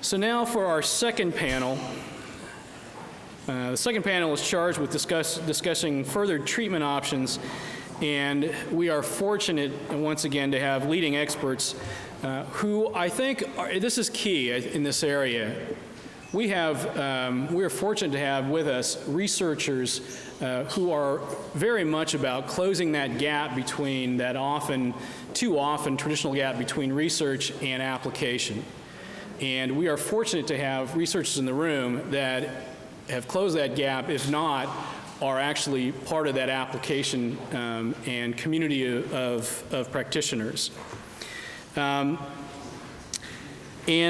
So now for our second panel. The second panel is charged with discussing further treatment options, and we are fortunate once again to have leading experts who I think this is key in this area. We are fortunate to have with us researchers who are very much about closing that gap between too often traditional gap between research and application. And we are fortunate to have researchers in the room that have closed that gap, if not, are actually part of that application and community of practitioners. And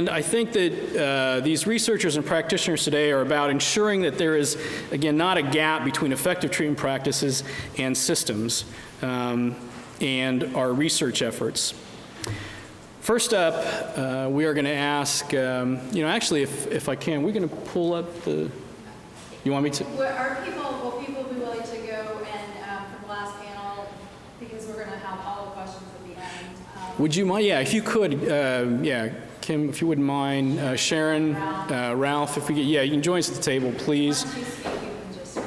I think that these researchers and practitioners today are about ensuring that there is, again, not a gap between effective treatment practices and systems and our research efforts. First up, we are going to ask, actually, if I can, we're going to pull up the, you want me to? Will people be willing to go and from the last panel, because we're going to have all the questions at the end. Would you mind, if you could, Kim, if you wouldn't mind, Sharon, Ralph, if we get, you can join us at the table, please. Once you speak, you can just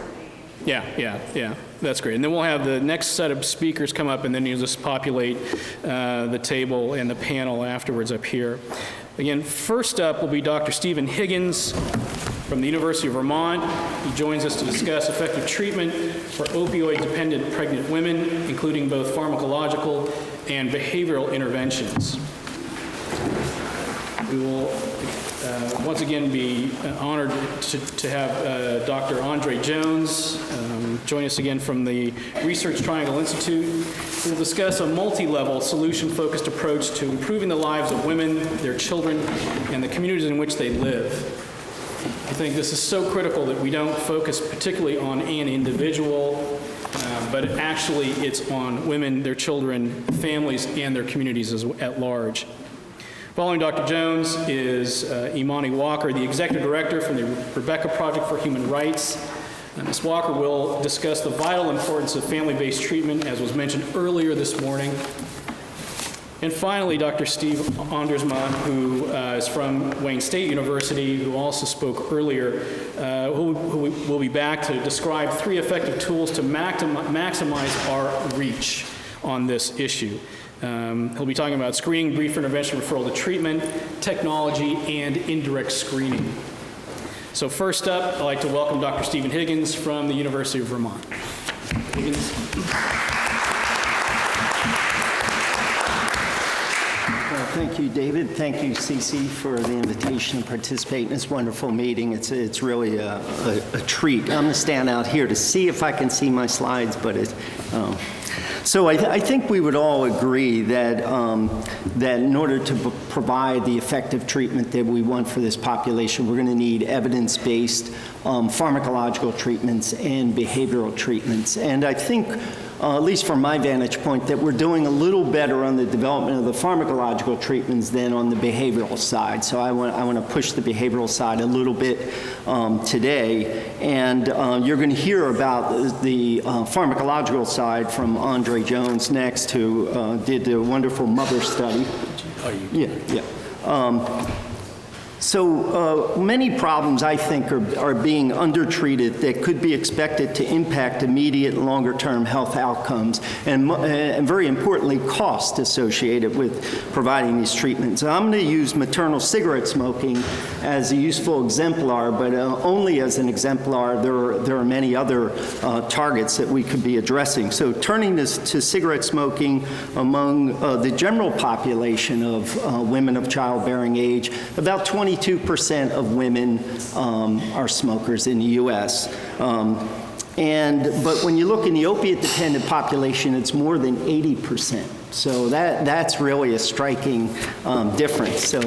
Yeah, that's great. And then we'll have the next set of speakers come up, and then you'll just populate the table and the panel afterwards up here. Again, first up will be Dr. Stephen Higgins from the University of Vermont. He joins us to discuss effective treatment for opioid-dependent pregnant women, including both pharmacological and behavioral interventions. We will once again be honored to have Dr. Andre Jones join us again from the Research Triangle Institute. We'll discuss a multi-level solution-focused approach to improving the lives of women, their children, and the communities in which they live. I think this is so critical that we don't focus particularly on an individual, but actually it's on women, their children, families, and their communities at large. Following Dr. Jones is Imani Walker, the Executive Director from the Rebecca Project for Human Rights. Ms. Walker will discuss the vital importance of family-based treatment, as was mentioned earlier this morning. And finally, Dr. Steve Andersman, who is from Wayne State University, who also spoke earlier, who will be back to describe 3 effective tools to maximize our reach on this issue. He'll be talking about screening, brief intervention, referral to treatment, technology, and indirect screening. So first up, I'd like to welcome Dr. Stephen Higgins from the University of Vermont. Higgins. Thank you, David. Thank you, Cece, for the invitation to participate in this wonderful meeting. It's really a treat. I'm going to stand out here to see if I can see my slides, but so I think we would all agree that that in order to provide the effective treatment that we want for this population, we're going to need evidence-based pharmacological treatments and behavioral treatments. And I think, at least from my vantage point, that we're doing a little better on the development of the pharmacological treatments than on the behavioral side. So I want to push the behavioral side a little bit today. And you're going to hear about the pharmacological side from Andre Jones next, who did a wonderful mother study. So many problems, I think, are being undertreated that could be expected to impact immediate and longer-term health outcomes, and very importantly, cost associated with providing these treatments. I'm going to use maternal cigarette smoking as a useful exemplar, but only as an exemplar. There are many other targets that we could be addressing. So turning to cigarette smoking among the general population of women of childbearing age, about 22% of women are smokers in the U.S. But when you look in the opiate-dependent population, it's more than 80%. So that's really a striking difference. So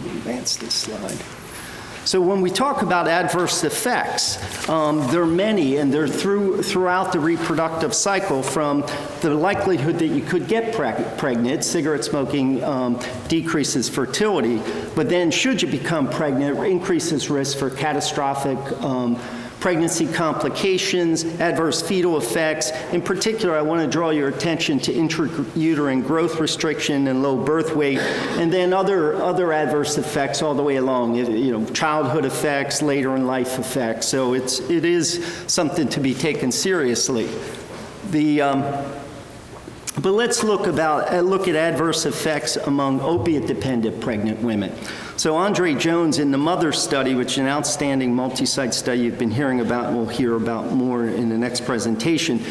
advance this slide. So when we talk about adverse effects, there are many, and they're throughout the reproductive cycle, from the likelihood that you could get pregnant. Cigarette smoking decreases fertility, but then should you become pregnant, it increases risk for catastrophic pregnancy complications, adverse fetal effects. In particular, I want to draw your attention to intrauterine growth restriction and low birth weight, and then other adverse effects all the way along, childhood effects, later in life effects. So it is something to be taken seriously. But let's look at adverse effects among opiate-dependent pregnant women. So Andre Jones in the Mother study, which is an outstanding multi-site study you've been hearing about and we'll hear about more in the next presentation,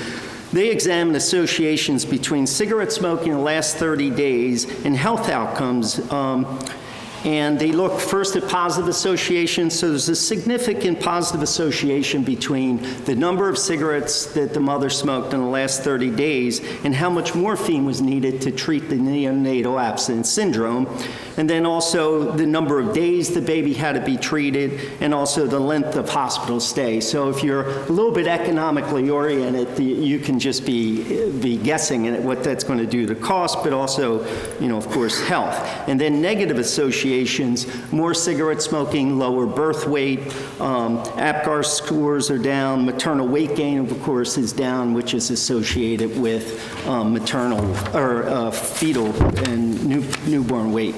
they examined associations between cigarette smoking in the last 30 days and health outcomes. And they look first at positive associations. So there's a significant positive association between the number of cigarettes that the mother smoked in the last 30 days and how much morphine was needed to treat the neonatal abstinence syndrome. And then also the number of days the baby had to be treated and also the length of hospital stay. So if you're a little bit economically oriented, you can just be guessing at what that's going to do to cost, but also, of course, health. And then negative associations, more cigarette smoking, lower birth weight, APGAR scores are down, maternal weight gain, of course, is down, which is associated with maternal or fetal and newborn weight.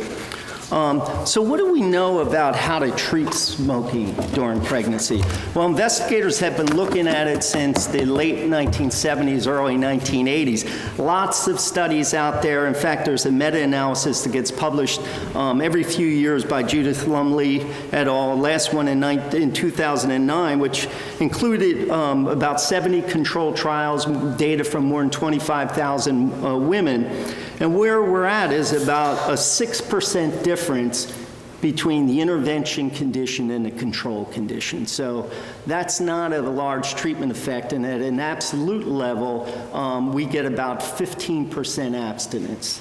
So what do we know about how to treat smoking during pregnancy? Well, investigators have been looking at it since the late 1970s, early 1980s. Lots of studies out there. In fact, there's a meta-analysis that gets published every few years by Judith Lumley et al. Last one in 2009, which included about 70 controlled trials, data from more than 25,000 women. And where we're at is about a 6% difference between the intervention condition and the control condition. So that's not a large treatment effect, and at an absolute level, we get about 15% abstinence.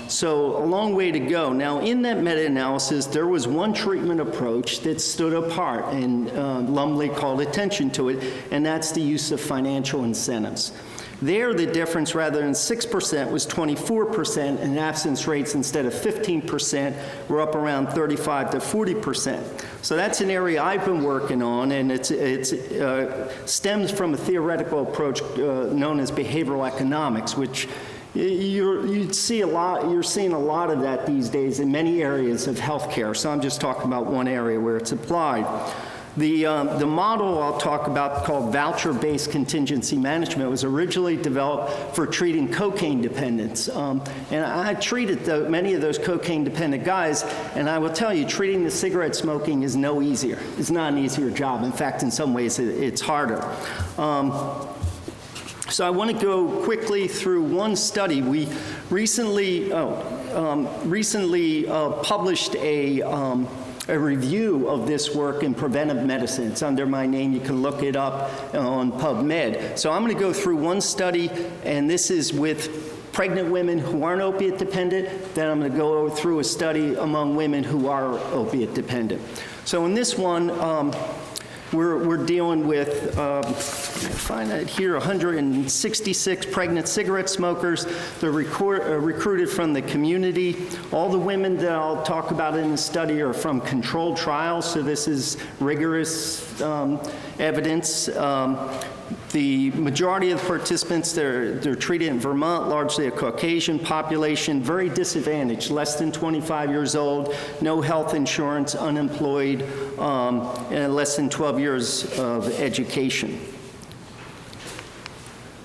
So a long way to go. Now, in that meta-analysis, there was one treatment approach that stood apart, and Lumley called attention to it, and that's the use of financial incentives. There, the difference, rather than 6%, was 24%, and abstinence rates, instead of 15%, were up around 35 to 40%. So that's an area I've been working on, and it stems from a theoretical approach known as behavioral economics, which you're seeing a lot of that these days in many areas of healthcare. So I'm just talking about one area where it's applied. The model I'll talk about, called voucher-based contingency management, was originally developed for treating cocaine dependence. And I treated many of those cocaine-dependent guys, and I will tell you, treating the cigarette smoking is no easier. It's not an easier job. In fact, in some ways, it's harder. So I want to go quickly through one study. We recently published a review of this work in preventive medicine. It's under my name. You can look it up on PubMed. So I'm going to go through one study, and this is with pregnant women who aren't opiate dependent. Then I'm going to go through a study among women who are opiate dependent. So in this one, we're dealing with, find that here, 166 pregnant cigarette smokers. They're recruited from the community. All the women that I'll talk about in the study are from controlled trials, so this is rigorous evidence. The majority of the participants, they're treated in Vermont, largely a Caucasian population, very disadvantaged, less than 25 years old, no health insurance, unemployed, and less than 12 years of education.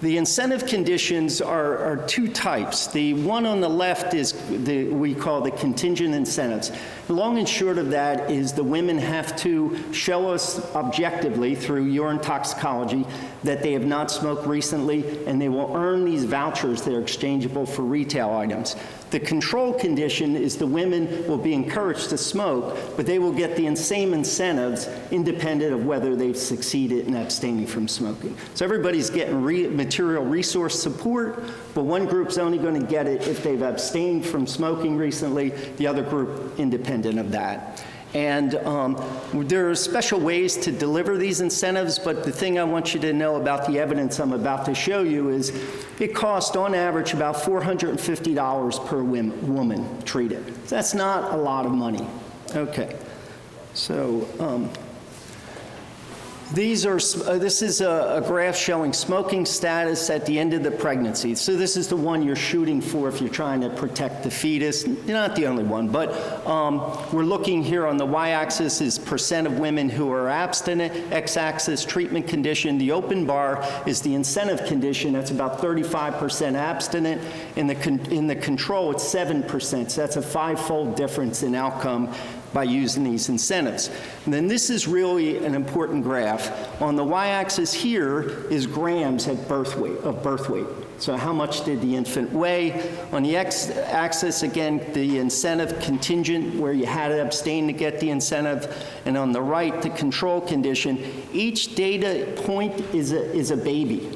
The incentive conditions are two types. The one on the left is we call the contingent incentives. The long and short of that is the women have to show us objectively through urine toxicology that they have not smoked recently, and they will earn these vouchers that are exchangeable for retail items. The control condition is the women will be encouraged to smoke, but they will get the same incentives independent of whether they've succeeded in abstaining from smoking. So everybody's getting material resource support, but one group's only going to get it if they've abstained from smoking recently, the other group independent of that. And there are special ways to deliver these incentives, but the thing I want you to know about the evidence I'm about to show you is it costs, on average, about $450 per woman treated. That's not a lot of money. Okay. So These are, this is a graph showing smoking status at the end of the pregnancy. So this is the one you're shooting for if you're trying to protect the fetus. You're not the only one, but we're looking here on the y-axis is percent of women who are abstinent, x-axis treatment condition. The open bar is the incentive condition. That's about 35% abstinent. In the control, it's 7%. So that's a 5-fold difference in outcome by using these incentives. And then this is really an important graph. On the y-axis here is grams of birth weight. So how much did the infant weigh? On the x-axis, again, the incentive contingent, where you had to abstain to get the incentive. And on the right, the control condition. Each data point is a baby.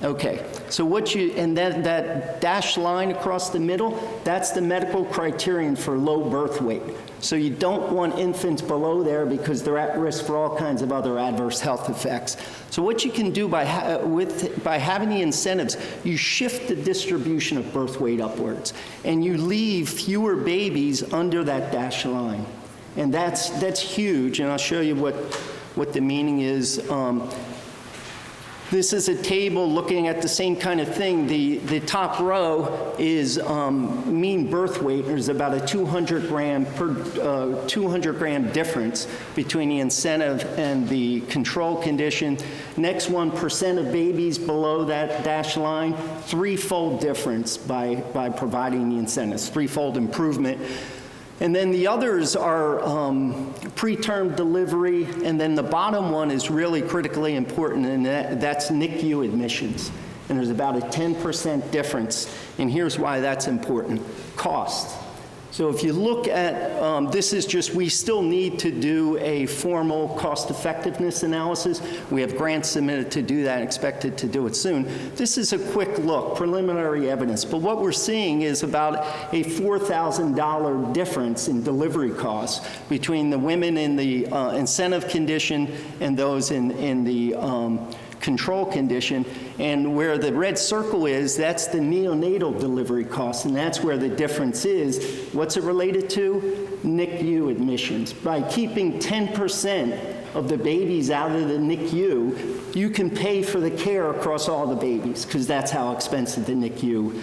Okay, so and that dashed line across the middle, that's the medical criterion for low birth weight. So you don't want infants below there because they're at risk for all kinds of other adverse health effects. So what you can do by having the incentives, you shift the distribution of birth weight upwards, and you leave fewer babies under that dashed line. And that's huge, and I'll show you what the meaning is. This is a table looking at the same kind of thing. The top row is mean birth weight. There's about a 200 gram difference between the incentive and the control condition. Next one, percent of babies below that dashed line, 3-fold difference by providing the incentives, 3-fold improvement. And then the others are preterm delivery, and then the bottom one is really critically important, and that's NICU admissions. And there's about a 10% difference, and here's why that's important: cost. So if you look at, this is just, we still need to do a formal cost effectiveness analysis. We have grants submitted to do that, expected to do it soon. This is a quick look, preliminary evidence, but what we're seeing is about a $4,000 difference in delivery costs between the women in the incentive condition and those in the control condition. And where the red circle is, that's the neonatal delivery costs, and that's where the difference is. What's it related to? NICU admissions. By keeping 10% of the babies out of the NICU, you can pay for the care across all the babies, because that's how expensive the NICU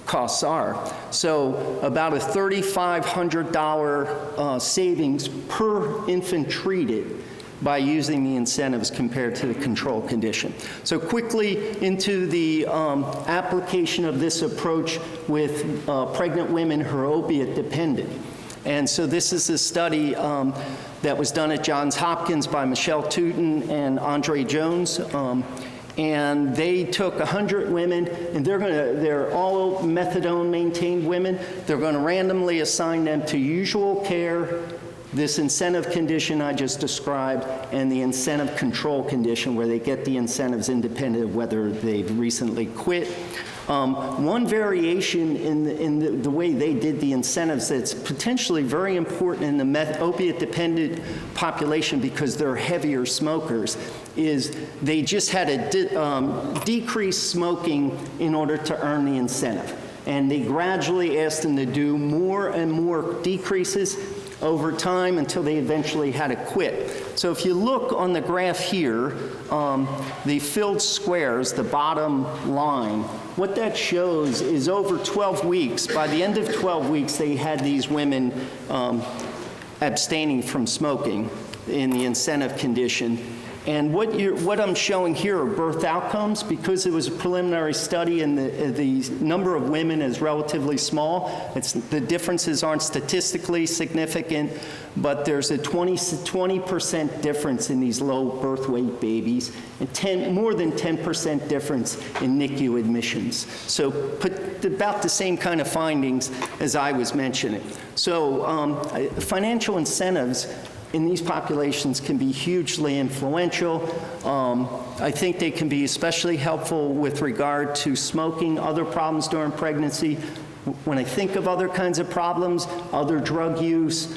costs are. So about a $3,500 savings per infant treated by using the incentives compared to the control condition. So quickly into the application of this approach with pregnant women who are opiate dependent. And so this is a study that was done at Johns Hopkins by Michelle Tootin and Andre Jones. And they took 100 women, and they're all methadone maintained women. They're going to randomly assign them to usual care, this incentive condition I just described, and the incentive control condition where they get the incentives independent of whether they've recently quit. One variation in the way they did the incentives that's potentially very important in the opiate-dependent population because they're heavier smokers is they just had to decrease smoking in order to earn the incentive. And they gradually asked them to do more and more decreases over time until they eventually had to quit. So if you look on the graph here, the filled squares, the bottom line, what that shows is over 12 weeks, by the end of 12 weeks, they had these women abstaining from smoking in the incentive condition. And what I'm showing here are birth outcomes. Because it was a preliminary study and the number of women is relatively small, the differences aren't statistically significant, but there's a 20% difference in these low birth weight babies and more than 10% difference in NICU admissions. So about the same kind of findings as I was mentioning. So financial incentives in these populations can be hugely influential. I think they can be especially helpful with regard to smoking, other problems during pregnancy, When I think of other kinds of problems, other drug use,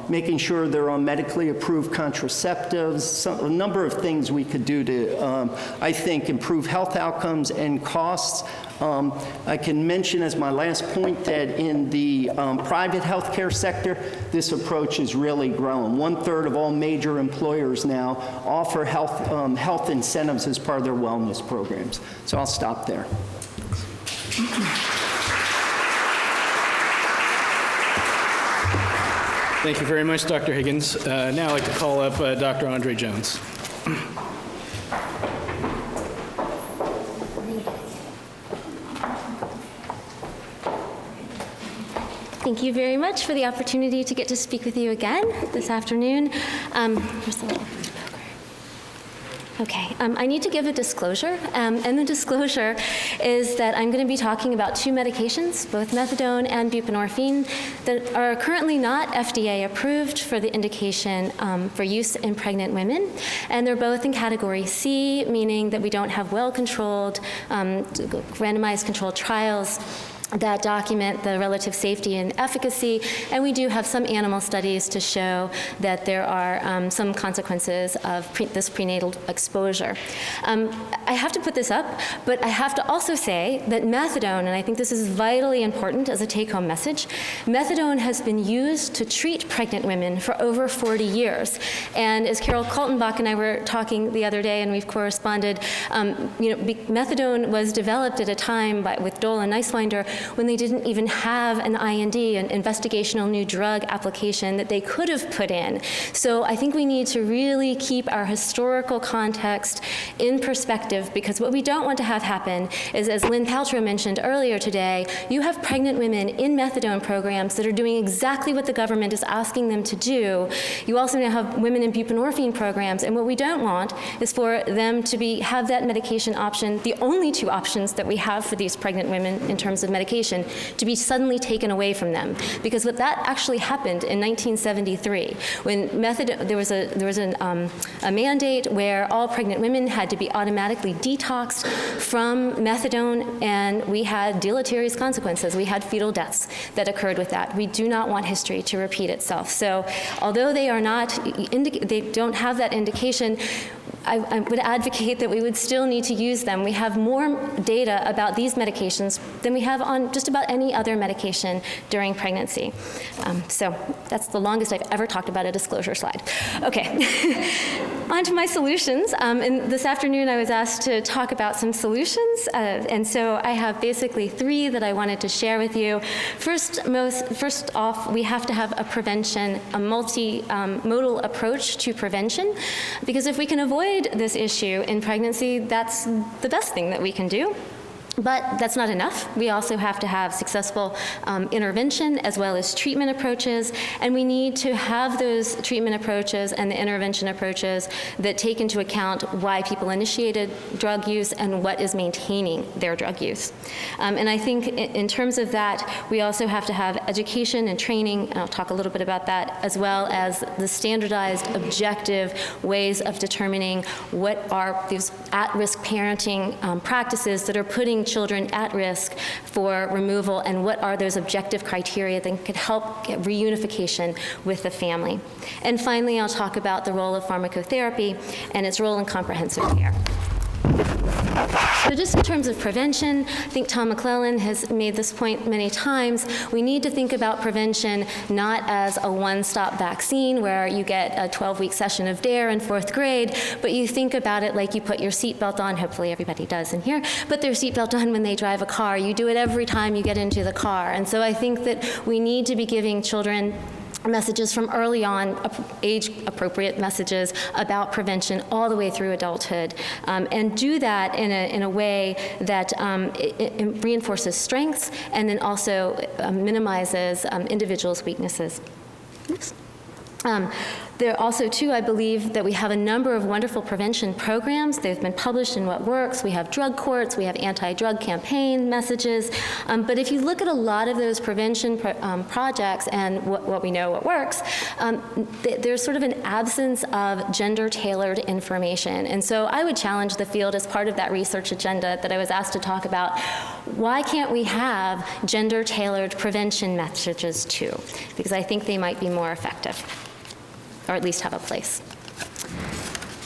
making sure they're on medically approved contraceptives, a number of things we could do to, I think, improve health outcomes and costs. I can mention as my last point that in the private healthcare sector, this approach is really growing. 1/3 of all major employers now offer health incentives as part of their wellness programs. So I'll stop there. Thank you very much, Dr. Higgins. Now I'd like to call up Dr. Andre Jones. Thank you very much for the opportunity to get to speak with you again this afternoon. Okay, I need to give a disclosure, and the disclosure is that I'm going to be talking about two medications, both methadone and buprenorphine, that are currently not FDA approved for the indication for use in pregnant women, and they're both in category C, meaning that we don't have well-controlled, randomized controlled trials that document the relative safety and efficacy, and we do have some animal studies to show that there are some consequences of this prenatal exposure. I have to put this up, but I have to also say that methadone, and I think this is vitally important as a take-home message, methadone has been used to treat pregnant women for over 40 years. And as Carol Kaltenbach and I were talking the other day, and we've corresponded, methadone was developed at a time with Dole and Neiswinder when they didn't even have an IND, an investigational new drug application that they could have put in. So I think we need to really keep our historical context in perspective, because what we don't want to have happen is, as Lynn Paltrow mentioned earlier today, you have pregnant women in methadone programs that are doing exactly what the government is asking them to do. You also now have women in buprenorphine programs, and what we don't want is for them to have that medication option, the only two options that we have for these pregnant women in terms of medication, to be suddenly taken away from them. Because what that actually happened in 1973, when there was a mandate where all pregnant women had to be automatically detoxed from methadone, and we had deleterious consequences. We had fetal deaths that occurred with that. We do not want history to repeat itself. So although they don't have that indication, I would advocate that we would still need to use them. We have more data about these medications than we have on just about any other medication during pregnancy. So that's the longest I've ever talked about a disclosure slide. Okay, on to my solutions. And this afternoon I was asked to talk about some solutions, and so I have basically three that I wanted to share with you. First off, we have to have a prevention, a multi-modal approach to prevention, because if we can avoid this issue in pregnancy, that's the best thing that we can do. But that's not enough. We also have to have successful intervention as well as treatment approaches, and we need to have those treatment approaches and the intervention approaches that take into account why people initiated drug use and what is maintaining their drug use. And I think in terms of that, we also have to have education and training, and I'll talk a little bit about that, as well as the standardized, objective ways of determining what are these at-risk parenting practices that are putting children at risk for removal, and what are those objective criteria that could help get reunification with the family. And finally, I'll talk about the role of pharmacotherapy and its role in comprehensive care. So just in terms of prevention, I think Tom McClellan has made this point many times. We need to think about prevention not as a one-stop vaccine where you get a 12-week session of DARE in 4th grade, but you think about it like you put your seatbelt on. Hopefully everybody does in here. Put their seatbelt on when they drive a car. You do it every time you get into the car. And so I think that we need to be giving children messages from early on, age-appropriate messages about prevention all the way through adulthood, and do that in a way that it reinforces strengths and then also minimizes individuals' weaknesses. Oops. There are also, too, I believe that we have a number of wonderful prevention programs. They've been published in What Works. We have drug courts. We have anti-drug campaign messages. But if you look at a lot of those prevention projects and what we know what works, there's sort of an absence of gender-tailored information. And so I would challenge the field as part of that research agenda that I was asked to talk about. why can't we have gender-tailored prevention messages too? Because I think they might be more effective, or at least have a place.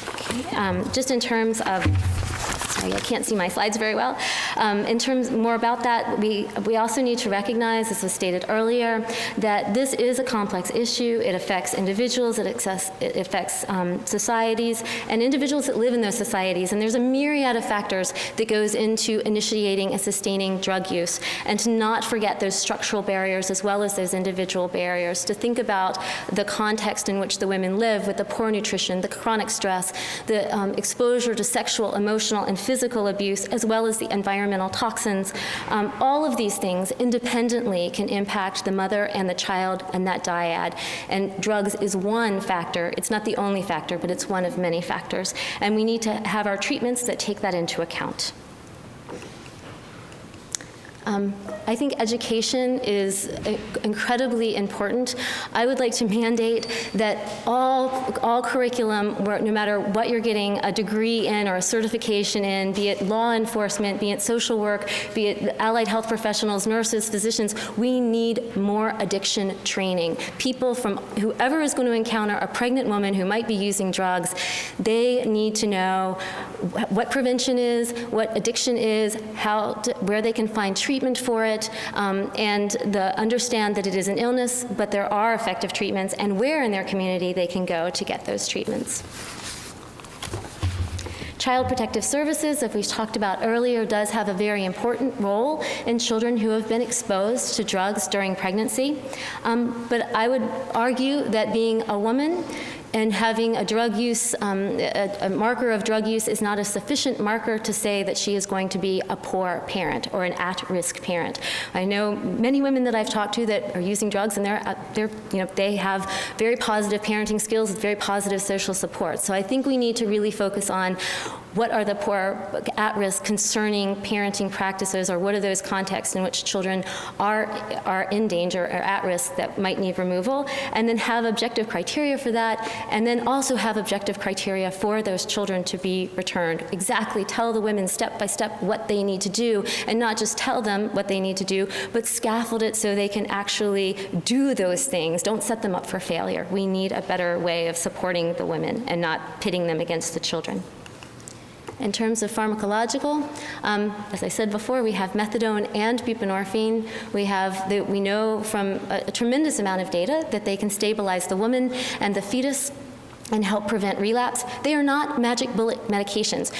Okay, just in terms of, sorry, I can't see my slides very well. In terms more about that, we also need to recognize, as was stated earlier, that this is a complex issue. It affects individuals, it affects societies, and individuals that live in those societies. And there's a myriad of factors that goes into initiating and sustaining drug use. And to not forget those structural barriers as well as those individual barriers. To think about the context in which the women live with the poor nutrition, the chronic stress, the exposure to sexual, emotional, and physical abuse, as well as the environmental toxins. All of these things independently can impact the mother and the child and that dyad. And drugs is one factor. It's not the only factor, but it's one of many factors. And we need to have our treatments that take that into account. I think education is incredibly important. I would like to mandate that all curriculum, no matter what you're getting a degree in or a certification in, be it law enforcement, be it social work, be it allied health professionals, nurses, physicians, we need more addiction training. People from whoever is going to encounter a pregnant woman who might be using drugs, they need to know what prevention is, what addiction is, where they can find treatment for it, and understand that it is an illness, but there are effective treatments, and where in their community they can go to get those treatments. Child Protective Services, as we talked about earlier, does have a very important role in children who have been exposed to drugs during pregnancy. But I would argue that being a woman and having a drug use, a marker of drug use is not a sufficient marker to say that she is going to be a poor parent or an at-risk parent. I know many women that I've talked to that are using drugs, and they have very positive parenting skills with very positive social support. So I think we need to really focus on what are the poor at-risk concerning parenting practices, or what are those contexts in which children are in danger or at risk that might need removal, and then have objective criteria for that, and then also have objective criteria for those children to be returned. Exactly, tell the women step by step what they need to do, and not just tell them what they need to do, but scaffold it so they can actually do those things. Don't set them up for failure. We need a better way of supporting the women and not pitting them against the children. In terms of pharmacological, as I said before, we have methadone and buprenorphine. We know from a tremendous amount of data that they can stabilize the woman and the fetus and help prevent relapse. They are not magic bullet medications.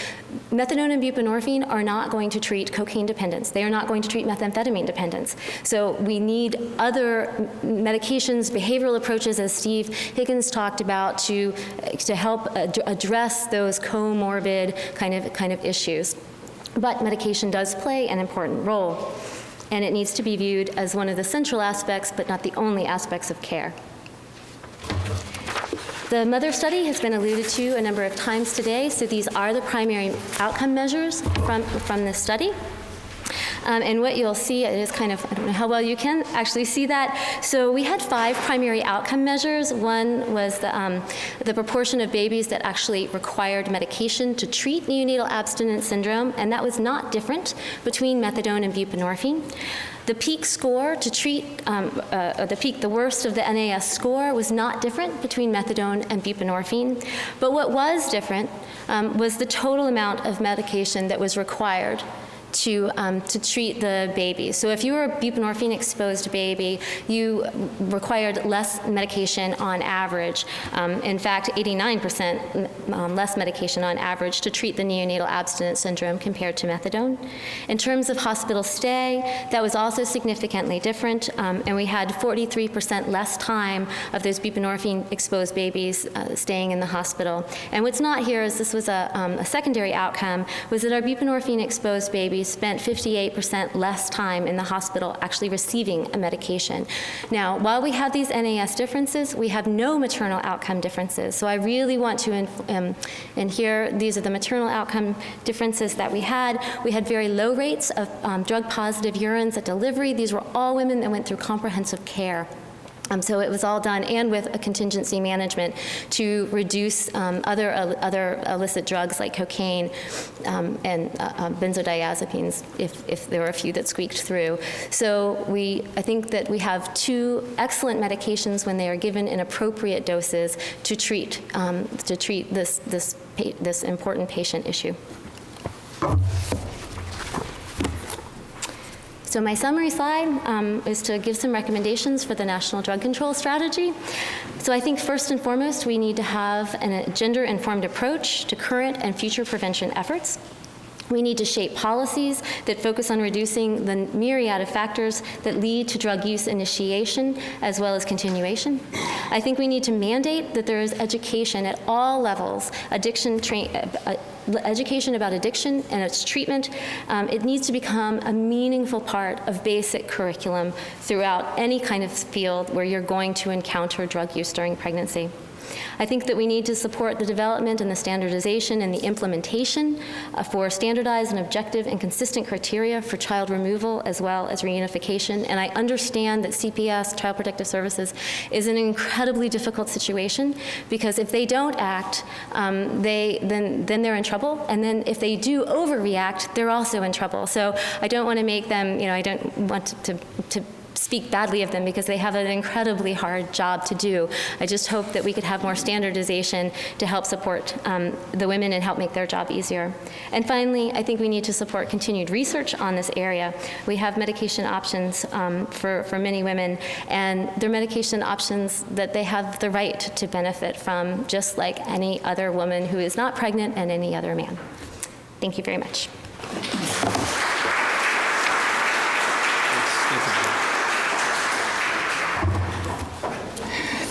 Methadone and buprenorphine are not going to treat cocaine dependence. They are not going to treat methamphetamine dependence. So we need other medications, behavioral approaches, as Steve Higgins talked about, to help address those comorbid kind of issues. But medication does play an important role, and it needs to be viewed as one of the central aspects, but not the only aspects of care. The mother study has been alluded to a number of times today, so these are the primary outcome measures from this study. And what you'll see is kind of, I don't know how well you can actually see that. So we had 5 primary outcome measures. One was the proportion of babies that actually required medication to treat neonatal abstinence syndrome, and that was not different between methadone and buprenorphine. The peak score to treat, the worst of the NAS score was not different between methadone and buprenorphine. But what was different was the total amount of medication that was required to treat the baby. So if you were a buprenorphine-exposed baby, you required less medication on average. In fact, 89% less medication on average to treat the neonatal abstinence syndrome compared to methadone. In terms of hospital stay, that was also significantly different, and we had 43% less time of those buprenorphine-exposed babies staying in the hospital. And what's not here is this was a secondary outcome, was that our buprenorphine-exposed babies spent 58% less time in the hospital actually receiving a medication. Now, while we have these NAS differences, we have no maternal outcome differences. So I really want to, and here, these are the maternal outcome differences that we had. We had very low rates of drug-positive urines at delivery. These were all women that went through comprehensive care. So it was all done, and with a contingency management to reduce other illicit drugs like cocaine and benzodiazepines, if there were a few that squeaked through. So I think that we have 2 excellent medications when they are given in appropriate doses to treat this important patient issue. So my summary slide is to give some recommendations for the National Drug Control Strategy. So I think first and foremost, we need to have a gender-informed approach to current and future prevention efforts. We need to shape policies that focus on reducing the myriad of factors that lead to drug use initiation as well as continuation. I think we need to mandate that there is education at all levels, education about addiction and its treatment. It needs to become a meaningful part of basic curriculum throughout any kind of field where you're going to encounter drug use during pregnancy. I think that we need to support the development and the standardization and the implementation for standardized and objective and consistent criteria for child removal as well as reunification. And I understand that CPS, Child Protective Services, is an incredibly difficult situation because if they don't act, then they're in trouble. And then if they do overreact, they're also in trouble. So I don't want to make them, I don't want to speak badly of them because they have an incredibly hard job to do. I just hope that we could have more standardization to help support the women and help make their job easier. And finally, I think we need to support continued research on this area. We have medication options for many women, and they're medication options that they have the right to benefit from, just like any other woman who is not pregnant and any other man. Thank you very much.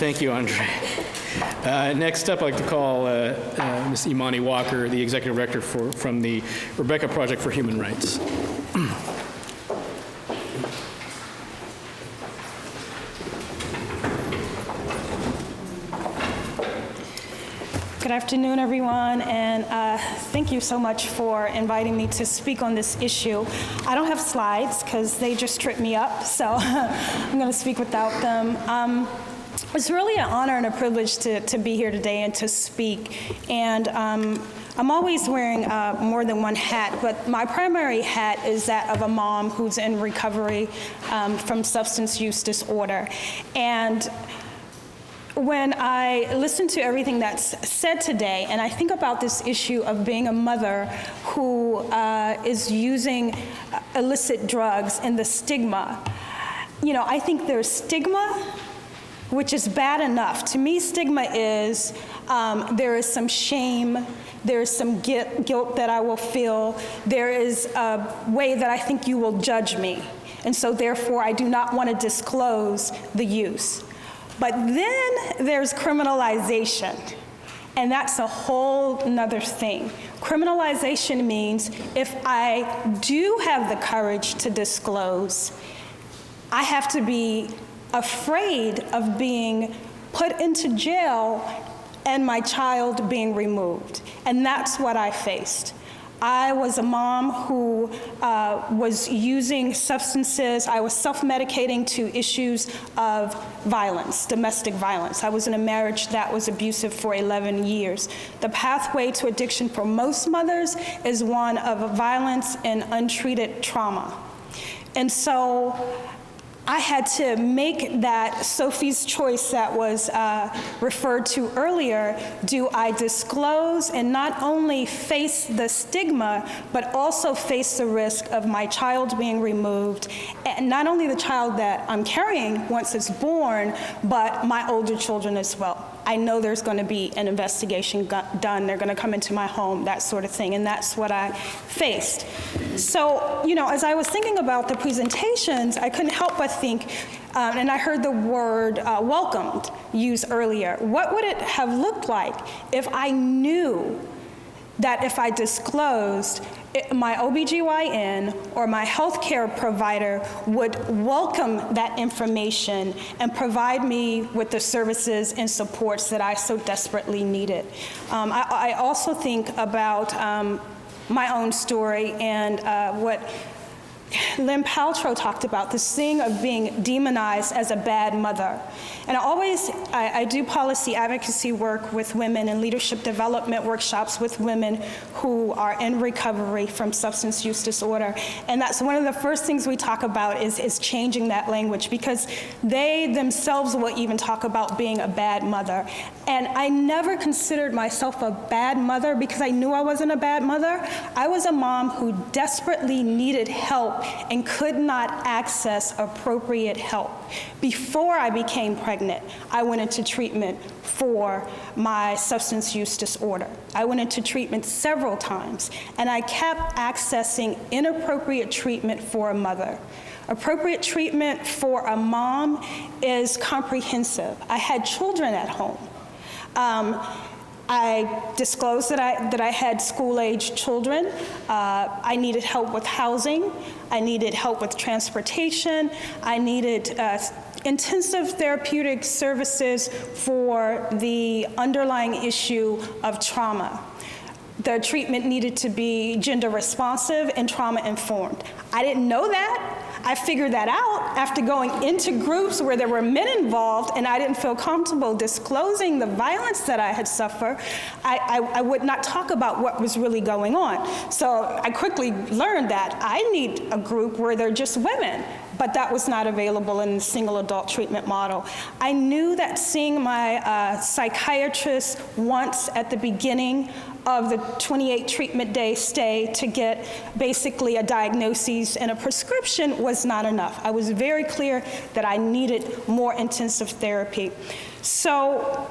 Thank you, Andre. Next up, I'd like to call Ms. Imani Walker, the Executive Director from the Rebecca Project for Human Rights. Good afternoon, everyone, and thank you so much for inviting me to speak on this issue. I don't have slides because they just trip me up, so I'm going to speak without them. It's really an honor and a privilege to be here today and to speak. And I'm always wearing more than one hat, but my primary hat is that of a mom who's in recovery from substance use disorder. And when I listen to everything that's said today, and I think about this issue of being a mother who is using illicit drugs and the stigma, I think there's stigma, which is bad enough. To me, stigma is there is some shame, there is some guilt that I will feel, there is a way that I think you will judge me, and so therefore I do not want to disclose the use. But then there's criminalization, and that's a whole nother thing. Criminalization means if I do have the courage to disclose, I have to be afraid of being put into jail and my child being removed. And that's what I faced. I was a mom who was using substances. I was self-medicating to issues of violence, domestic violence. I was in a marriage that was abusive for 11 years. The pathway to addiction for most mothers is one of violence and untreated trauma. And so I had to make that Sophie's choice that was referred to earlier. Do I disclose and not only face the stigma, but also face the risk of my child being removed, and not only the child that I'm carrying once it's born, but my older children as well. I know there's going to be an investigation done. They're going to come into my home, that sort of thing, and that's what I faced. So, as I was thinking about the presentations, I couldn't help but think, and I heard the word welcomed used earlier. What would it have looked like if I knew that if I disclosed, my OBGYN or my healthcare provider would welcome that information and provide me with the services and supports that I so desperately needed. I also think about my own story and what Lynn Paltrow talked about this thing of being demonized as a bad mother. And I do policy advocacy work with women and leadership development workshops with women who are in recovery from substance use disorder. And that's one of the first things we talk about is changing that language, because they themselves will even talk about being a bad mother. And I never considered myself a bad mother because I knew I wasn't a bad mother. I was a mom who desperately needed help and could not access appropriate help. Before I became pregnant, I went into treatment for my substance use disorder. I went into treatment several times, and I kept accessing inappropriate treatment for a mother. Appropriate treatment for a mom is comprehensive. I had children at home. I disclosed that I had school-age children. I needed help with housing. I needed help with transportation. I needed intensive therapeutic services for the underlying issue of trauma. The treatment needed to be gender responsive and trauma informed. I didn't know that. I figured that out after going into groups where there were men involved and I didn't feel comfortable disclosing the violence that I had suffered. I would not talk about what was really going on. So I quickly learned that I need a group where they're just women, but that was not available in the single adult treatment model. I knew that seeing my psychiatrist once at the beginning of the 28 treatment day stay to get basically a diagnosis and a prescription was not enough. I was very clear that I needed more intensive therapy. So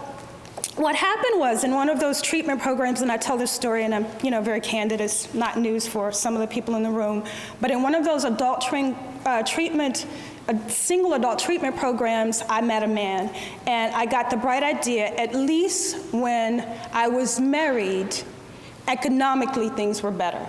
what happened was, in one of those treatment programs, and I tell this story and I'm very candid, it's not news for some of the people in the room, but in one of those single adult treatment programs, I met a man, and I got the bright idea, at least when I was married, economically things were better.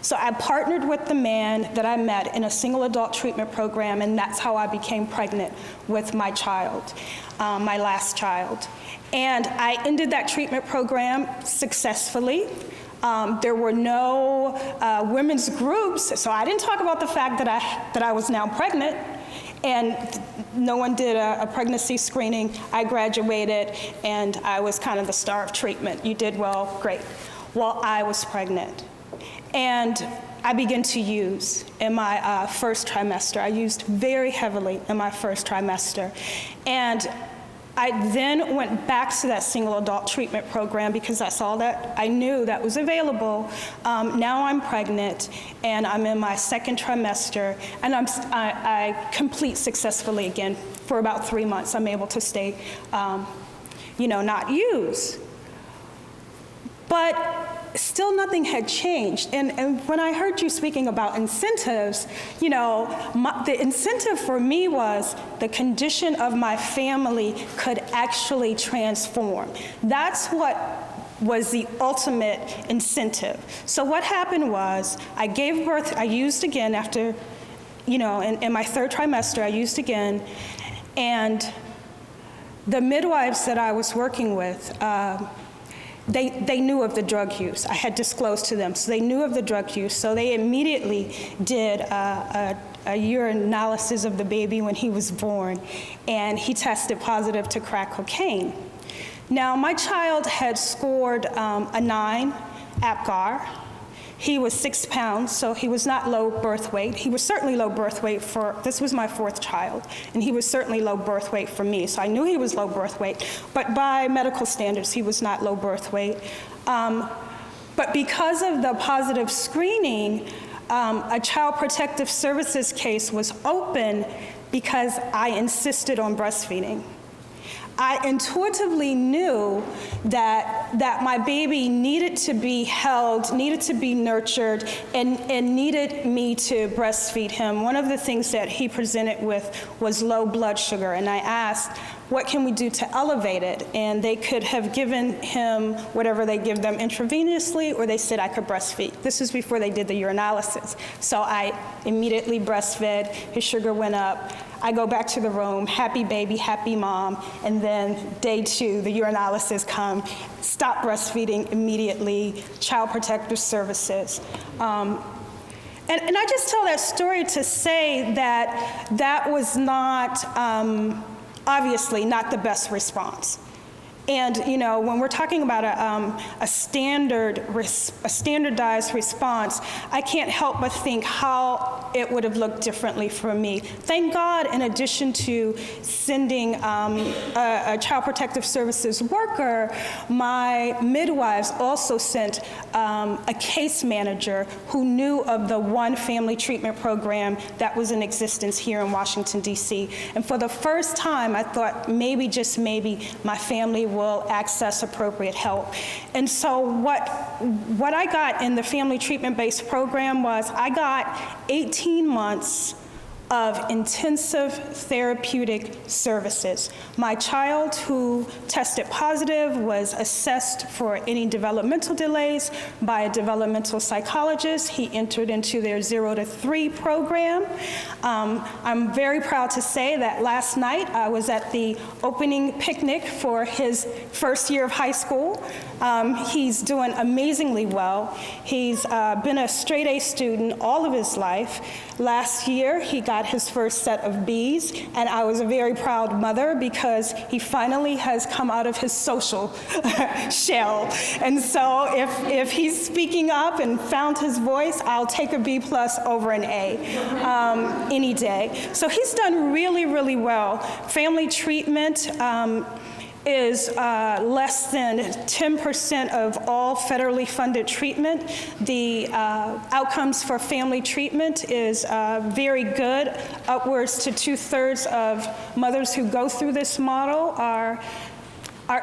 So I partnered with the man that I met in a single adult treatment program, and that's how I became pregnant with my child, my last child. And I ended that treatment program successfully. There were no women's groups, so I didn't talk about the fact that I was now pregnant. And no one did a pregnancy screening. I graduated, and I was kind of the star of treatment. You did well, great. Well, I was pregnant. And I began to use in my first trimester. I used very heavily in my first trimester. And I then went back to that single adult treatment program because I saw that, I knew that was available. Now I'm pregnant and I'm in my second trimester, and I complete successfully again for about 3 months. I'm able to stay, not use. But still nothing had changed. And when I heard you speaking about incentives, the incentive for me was the condition of my family could actually transform. That's what was the ultimate incentive. So what happened was I gave birth, I used again after, in my third trimester, I used again. And the midwives that I was working with, they knew of the drug use. I had disclosed to them, so they knew of the drug use. So they immediately did a urine analysis of the baby when he was born, and he tested positive to crack cocaine. Now, my child had scored a 9 APGAR. He was 6 pounds, so he was not low birth weight. He was certainly low birth weight this was my 4th child, and he was certainly low birth weight for me. So I knew he was low birth weight, but by medical standards, he was not low birth weight. But because of the positive screening, a Child Protective Services case was open because I insisted on breastfeeding. I intuitively knew that my baby needed to be held, needed to be nurtured, and needed me to breastfeed him. One of the things that he presented with was low blood sugar, and I asked, what can we do to elevate it? And they could have given him whatever they give them intravenously, or they said I could breastfeed. This is before they did the urinalysis. So I immediately breastfed, his sugar went up. I go back to the room, happy baby, happy mom, and then day 2, the urinalysis come, stop breastfeeding immediately, Child Protective Services. And I just tell that story to say that that was not, obviously, not the best response. And, you know, when we're talking about a standardized response, I can't help but think how it would have looked differently for me. Thank God, in addition to sending a Child Protective Services worker, my midwives also sent a case manager who knew of the one family treatment program that was in existence here in Washington, D.C. And for the first time, I thought maybe, just maybe, my family will access appropriate help. And so what I got in the family treatment-based program was I got 18 months of intensive therapeutic services. My child who tested positive was assessed for any developmental delays by a developmental psychologist. He entered into their 0 to 3 program. I'm very proud to say that last night I was at the opening picnic for his first year of high school. He's doing amazingly well. He's been a straight A student all of his life. Last year, he got his first set of B's, and I was a very proud mother because he finally has come out of his social shell. And so if he's speaking up and found his voice, I'll take a B+ over an A any day. So he's done really, really well. Family treatment is less than 10% of all federally funded treatment. The outcomes for family treatment is very good. Upwards to 2/3 of mothers who go through this model are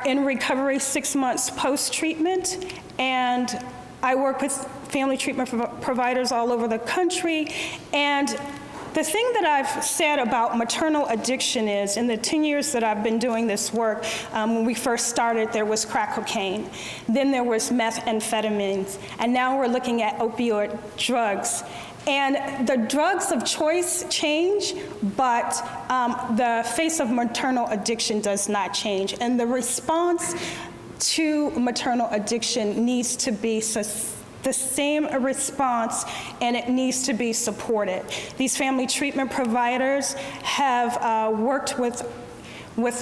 in recovery 6 months post-treatment. And I work with family treatment providers all over the country. And the thing that I've said about maternal addiction is, in the 10 years that I've been doing this work, when we first started, there was crack cocaine. Then there was methamphetamines. And now we're looking at opioid drugs. And the drugs of choice change, but the face of maternal addiction does not change. And the response to maternal addiction needs to be the same response, and it needs to be supported. These family treatment providers have worked with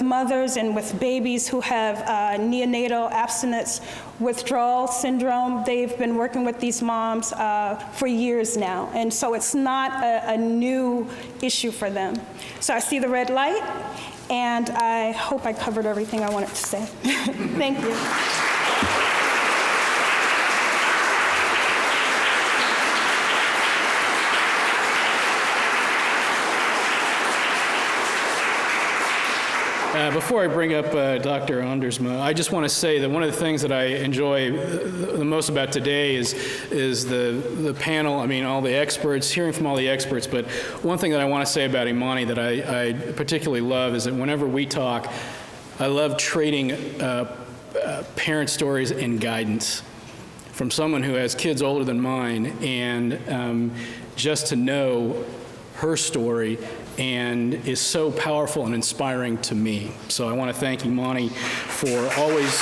mothers and with babies who have neonatal abstinence withdrawal syndrome. They've been working with these moms for years now, and so it's not a new issue for them. So I see the red light, and I hope I covered everything I wanted to say. Thank you. Before I bring up Dr. Andersma, I just want to say that one of the things that I enjoy the most about today is the panel. I mean, all the experts, hearing from all the experts. But one thing that I want to say about Imani that I particularly love is that whenever we talk, I love trading parent stories and guidance from someone who has kids older than mine, and just to know her story and is so powerful and inspiring to me. So I want to thank Imani for always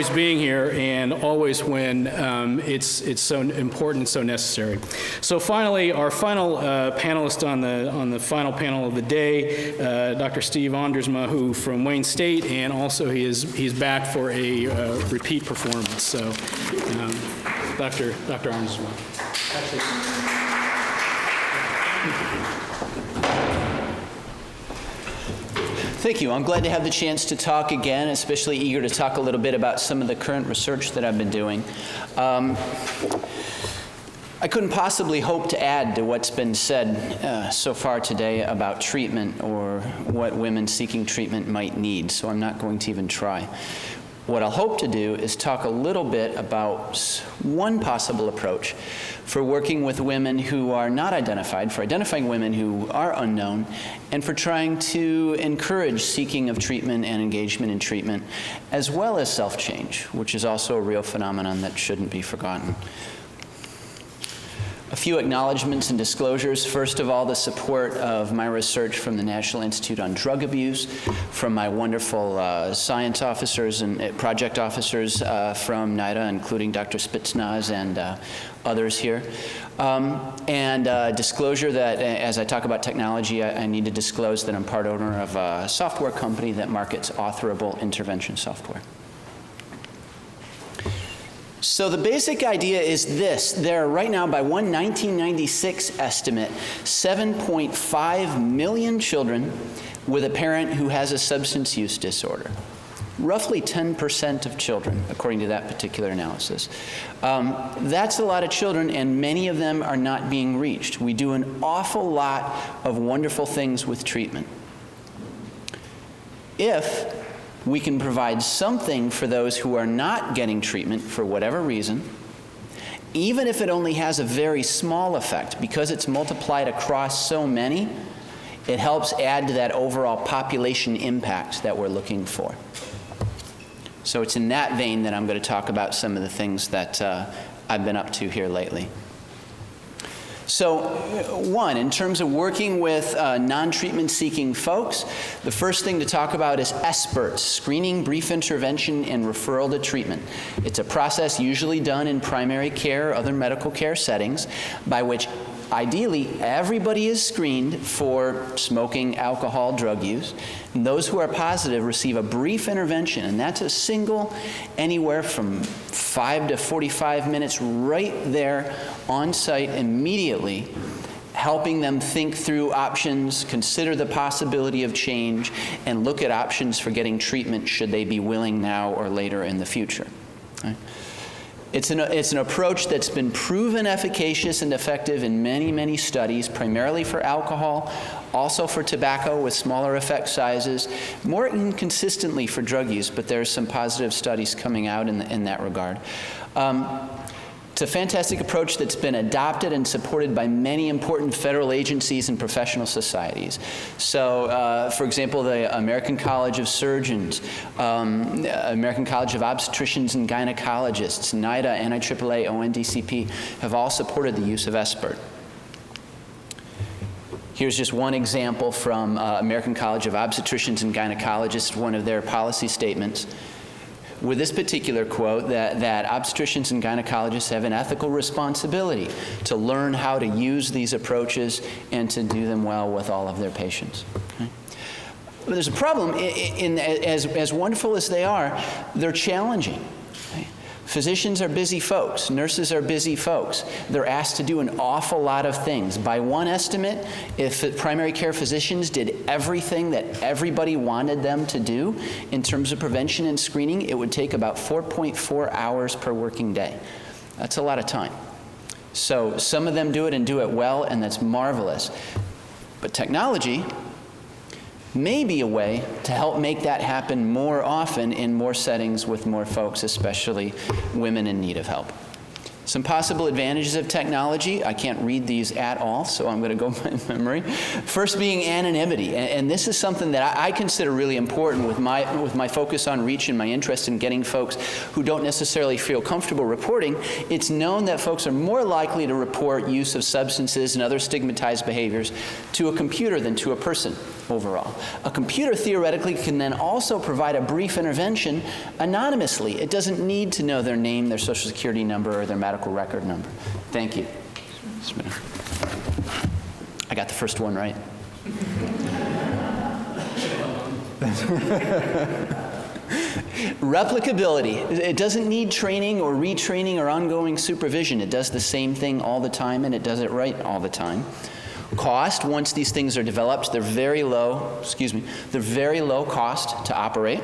being here, and always when it's so important and so necessary. So finally, our final panelist on the final panel of the day, Dr. Steve Andersma, who from Wayne State, and also he's back for a repeat performance. So Dr. Andersma. Thank you. I'm glad to have the chance to talk again, especially eager to talk a little bit about some of the current research that I've been doing. I couldn't possibly hope to add to what's been said so far today about treatment or what women seeking treatment might need, so I'm not going to even try. What I'll hope to do is talk a little bit about one possible approach for working with women who are not identified, for identifying women who are unknown, and for trying to encourage seeking of treatment and engagement in treatment, as well as self-change, which is also a real phenomenon that shouldn't be forgotten. A few acknowledgments and disclosures. First of all, the support of my research from the National Institute on Drug Abuse, from my wonderful science officers and project officers from NIDA, including Dr. Spitznaz and others here. Disclosure that as I talk about technology, I need to disclose that I'm part owner of a software company that markets authorable intervention software. So the basic idea is this. There are right now, by one 1996 estimate, 7.5 million children with a parent who has a substance use disorder. Roughly 10% of children, according to that particular analysis. That's a lot of children, and many of them are not being reached. We do an awful lot of wonderful things with treatment. If we can provide something for those who are not getting treatment for whatever reason, even if it only has a very small effect, because it's multiplied across so many, it helps add to that overall population impact that we're looking for. So it's in that vein that I'm going to talk about some of the things that I've been up to here lately. So, one, in terms of working with non-treatment seeking folks, the first thing to talk about is SBIRT, Screening, Brief Intervention, and Referral to Treatment. It's a process usually done in primary care or other medical care settings by which ideally everybody is screened for smoking, alcohol, drug use. And those who are positive receive a brief intervention, and that's a single, anywhere from 5 to 45 minutes right there on site immediately, helping them think through options, consider the possibility of change, and look at options for getting treatment should they be willing now or later in the future. Okay? It's an approach that's been proven efficacious and effective in many, many studies, primarily for alcohol, also for tobacco with smaller effect sizes, more inconsistently for drug use, but there's some positive studies coming out in that regard. It's a fantastic approach that's been adopted and supported by many important federal agencies and professional societies. So, for example, the American College of Surgeons, American College of Obstetricians and Gynecologists, NIDA, NIAAA, ONDCP have all supported the use of SBIRT. Here's just one example from American College of Obstetricians and Gynecologists, one of their policy statements, with this particular quote that obstetricians and gynecologists have an ethical responsibility to learn how to use these approaches and to do them well with all of their patients. Okay? But there's a problem. As wonderful as they are, they're challenging. Okay? Physicians are busy folks. Nurses are busy folks. They're asked to do an awful lot of things. By one estimate, if primary care physicians did everything that everybody wanted them to do in terms of prevention and screening, it would take about 4.4 hours per working day. That's a lot of time. So some of them do it and do it well, and that's marvelous. But technology may be a way to help make that happen more often in more settings with more folks, especially women in need of help. Some possible advantages of technology. I can't read these at all, so I'm going to go by memory. First being anonymity, and this is something that I consider really important with my focus on reach and my interest in getting folks who don't necessarily feel comfortable reporting. It's known that folks are more likely to report use of substances and other stigmatized behaviors to a computer than to a person overall. A computer theoretically can then also provide a brief intervention anonymously. It doesn't need to know their name, their social security number, or their medical record number. Thank you. I got the first one right. Replicability. It doesn't need training or retraining or ongoing supervision. It does the same thing all the time, and it does it right all the time. Cost, once these things are developed, they're very low cost to operate.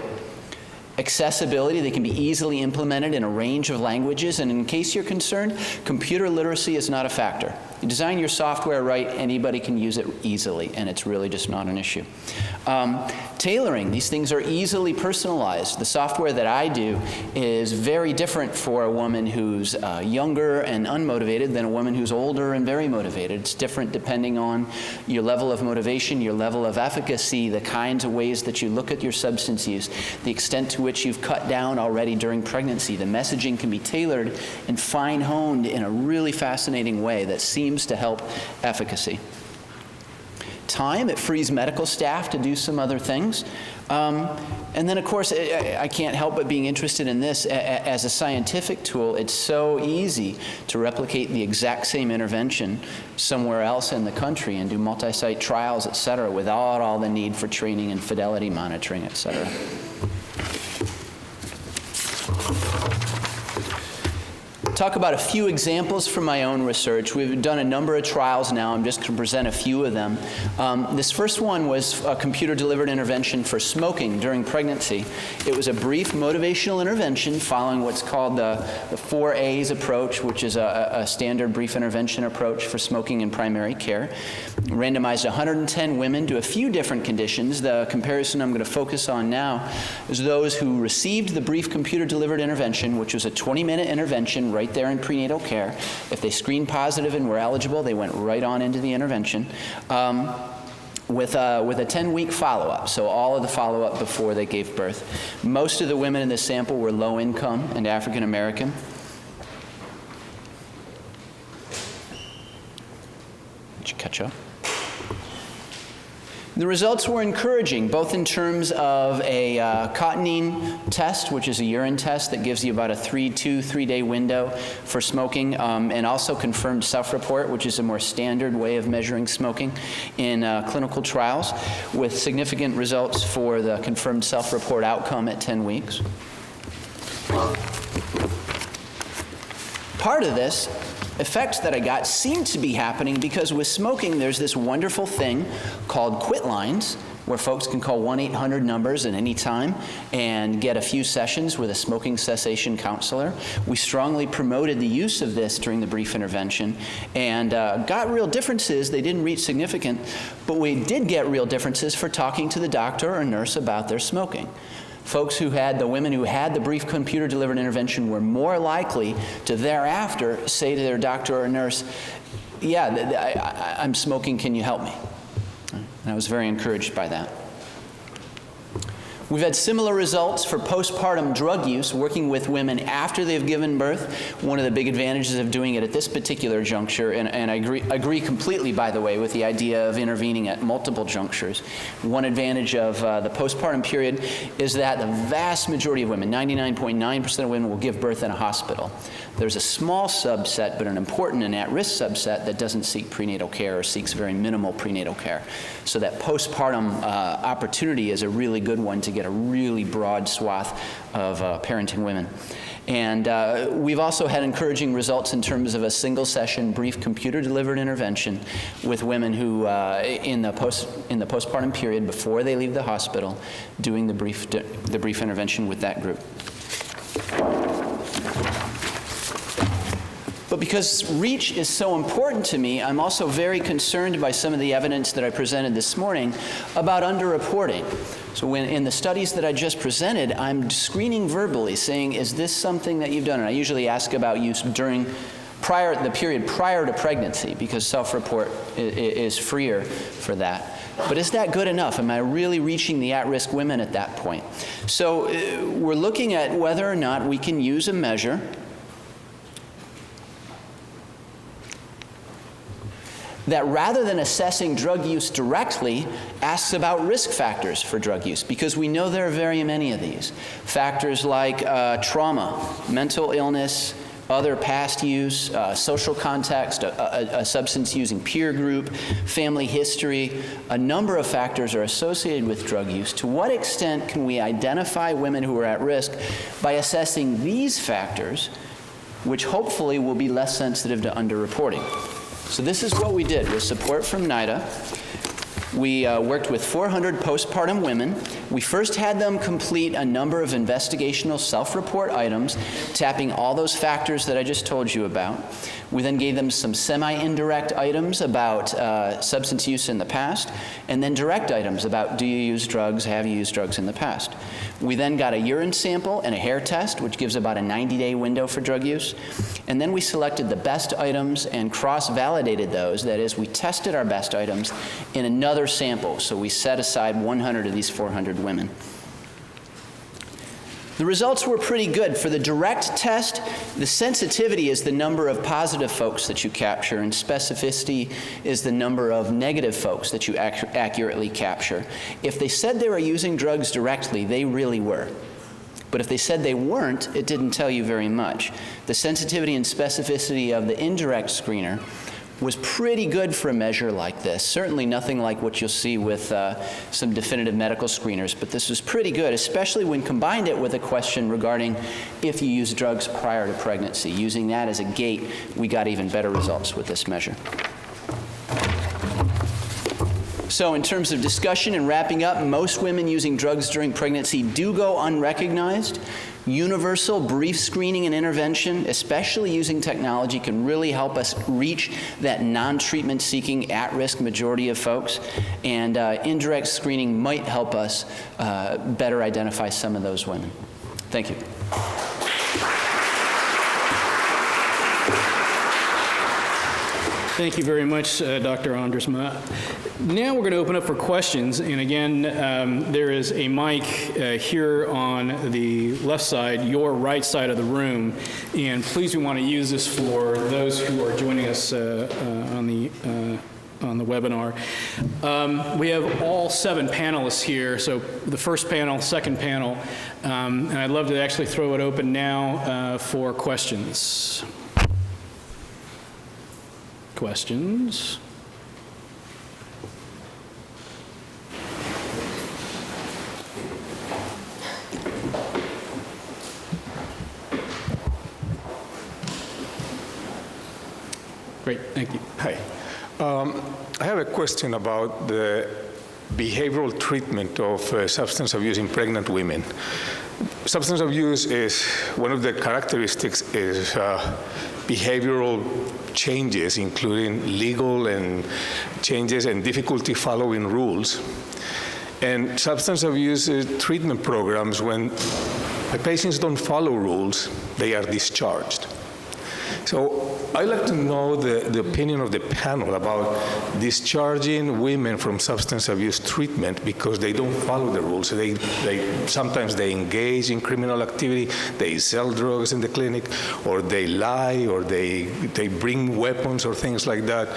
Accessibility, they can be easily implemented in a range of languages, and in case you're concerned, computer literacy is not a factor. You design your software right, anybody can use it easily, and it's really just not an issue. Tailoring, these things are easily personalized. The software that I do is very different for a woman who's younger and unmotivated than a woman who's older and very motivated. It's different depending on your level of motivation, your level of efficacy, the kinds of ways that you look at your substance use, the extent to which you've cut down already during pregnancy. The messaging can be tailored and fine-honed in a really fascinating way that seems to help efficacy. Time, it frees medical staff to do some other things. And then, of course, I can't help but being interested in this. As a scientific tool, it's so easy to replicate the exact same intervention somewhere else in the country and do multi-site trials, et cetera, without all the need for training and fidelity monitoring, et cetera. Talk about a few examples from my own research. We've done a number of trials now. I'm just going to present a few of them. This first one was a computer-delivered intervention for smoking during pregnancy. It was a brief motivational intervention following what's called the 4 A's approach, which is a standard brief intervention approach for smoking in primary care. Randomized 110 women to a few different conditions. The comparison I'm going to focus on now is those who received the brief computer-delivered intervention, which was a 20-minute intervention right there in prenatal care. If they screened positive and were eligible, they went right on into the intervention with a 10-week follow-up, so all of the follow-up before they gave birth. Most of the women in this sample were low income and African American. Did you catch up? The results were encouraging, both in terms of a cotinine test, which is a urine test that gives you about a 3-day window for smoking, and also confirmed self-report, which is a more standard way of measuring smoking in clinical trials, with significant results for the confirmed self-report outcome at 10 weeks. Part of this effects that I got seemed to be happening because with smoking there's this wonderful thing called quit lines where folks can call 1-800 numbers at any time and get a few sessions with a smoking cessation counselor. We strongly promoted the use of this during the brief intervention and got real differences. They didn't reach significant, but we did get real differences for talking to the doctor or nurse about their smoking. Folks the women who had the brief computer-delivered intervention were more likely to thereafter say to their doctor or nurse, yeah, I'm smoking, can you help me? And I was very encouraged by that. We've had similar results for postpartum drug use, working with women after they've given birth. One of the big advantages of doing it at this particular juncture, and I agree completely, by the way, with the idea of intervening at multiple junctures. One advantage of the postpartum period is that the vast majority of women, 99.9% of women, will give birth in a hospital. There's a small subset, but an important and at-risk subset that doesn't seek prenatal care or seeks very minimal prenatal care. So that postpartum opportunity is a really good one to get a really broad swath of parenting women. And we've also had encouraging results in terms of a single session brief computer-delivered intervention with women who, in the postpartum period before they leave the hospital, doing the brief intervention with that group. But because reach is so important to me, I'm also very concerned by some of the evidence that I presented this morning about underreporting. So when in the studies that I just presented, I'm screening verbally, saying, is this something that you've done? And I usually ask about use during the period prior to pregnancy, because self-report is freer for that. But is that good enough? Am I really reaching the at-risk women at that point? So we're looking at whether or not we can use a measure that rather than assessing drug use directly, asks about risk factors for drug use, because we know there are very many of these. Factors like trauma, mental illness, other past use, social context, a substance-using peer group, family history. A number of factors are associated with drug use. To what extent can we identify women who are at risk by assessing these factors, which hopefully will be less sensitive to underreporting? So this is what we did with support from NIDA. We worked with 400 postpartum women. We first had them complete a number of investigational self-report items, tapping all those factors that I just told you about. We then gave them some semi-indirect items about substance use in the past, and then direct items about do you use drugs, have you used drugs in the past. We then got a urine sample and a hair test, which gives about a 90-day window for drug use. And then we selected the best items and cross-validated those. That is, we tested our best items in another sample. So we set aside 100 of these 400 women. The results were pretty good. For the direct test, the sensitivity is the number of positive folks that you capture, and specificity is the number of negative folks that you accurately capture. If they said they were using drugs directly, they really were. But if they said they weren't, it didn't tell you very much. The sensitivity and specificity of the indirect screener was pretty good for a measure like this. Certainly nothing like what you'll see with some definitive medical screeners, but this was pretty good, especially when combined it with a question regarding if you use drugs prior to pregnancy. Using that as a gate, we got even better results with this measure. So in terms of discussion and wrapping up, most women using drugs during pregnancy do go unrecognized. Universal brief screening and intervention, especially using technology, can really help us reach that non-treatment seeking at-risk majority of folks. And indirect screening might help us better identify some of those women. Thank you. Thank you very much, Dr. Andresma. Now we're going to open up for questions. And again, there is a mic here on the left side, your right side of the room. And please, we want to use this for those who are joining us on the webinar. We have all 7 panelists here. So the first panel, second panel. And I'd love to actually throw it open now for questions. Questions? Great, thank you. Hi. I have a question about the behavioral treatment of substance abuse in pregnant women. Substance abuse is, one of the characteristics is behavioral changes, including legal and changes and difficulty following rules. And substance abuse treatment programs, when the patients don't follow rules, they are discharged. So I'd like to know the opinion of the panel about discharging women from substance abuse treatment because they don't follow the rules. Sometimes they engage in criminal activity, they sell drugs in the clinic, or they lie, or they bring weapons or things like that.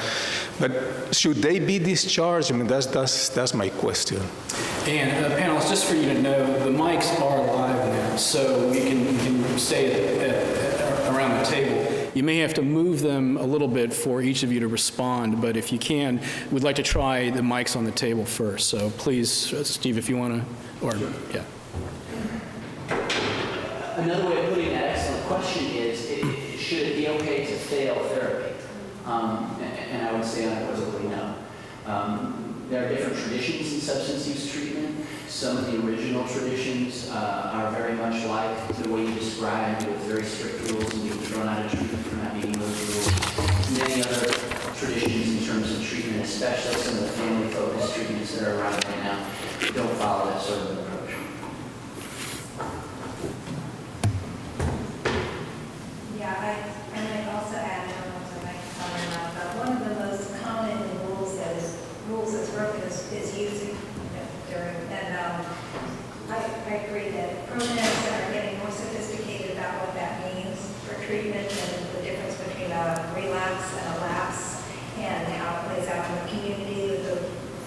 But should they be discharged? I mean, that's my question. And panelists, just for you to know, the mics are live now, so you can stay around the table. You may have to move them a little bit for each of you to respond, but if you can, we'd like to try the mics on the table first. So please, Steve, if you want to, or, yeah. Another way of putting that excellent question is, should it be okay to fail therapy? And I would say unequivocally no. There are different traditions in substance use treatment. Some of the original traditions are very much like the way you described, with very strict rules and being thrown out of treatment for not meeting those rules. Many other traditions in terms of treatment, especially some of the family-focused treatments that are around right now, don't follow that sort of approach. Yeah, I might also add, I don't know if I can comment on, but one of the most common rules that's broken is using during, and I agree that programs are getting more sophisticated about what that means for treatment and the difference between a relapse and a lapse and how it plays out in the community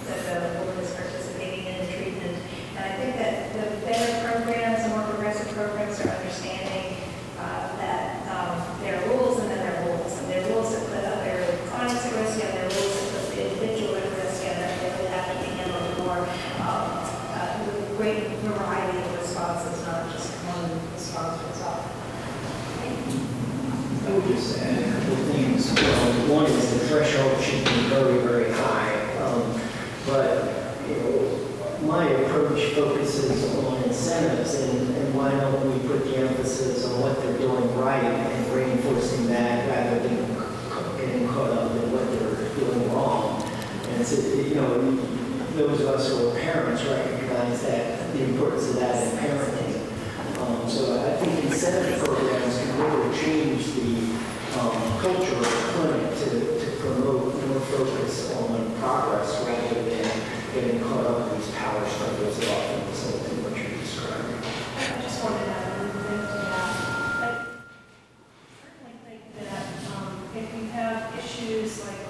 that the woman is participating in treatment. And I think that the better programs, the more progressive programs are understanding that there are rules and then there are rules. And there are rules that put other clients at risk and there are rules that put the individual at risk and that they really have to be handled more with a great variety of responses, not just one response fits all. I would just add a couple of things. One is the threshold should be very, very high. But my approach focuses on incentives and why don't we put the emphasis on what they're doing right and reinforcing that rather than those of us who are parents recognize that the importance of that in parenting. So I think incentive programs can really change the culture of the clinic to promote more focus on progress rather than getting caught up in these power struggles that often result in what you're describing. I just wanted to add a little bit to that. I certainly think that if you have issues like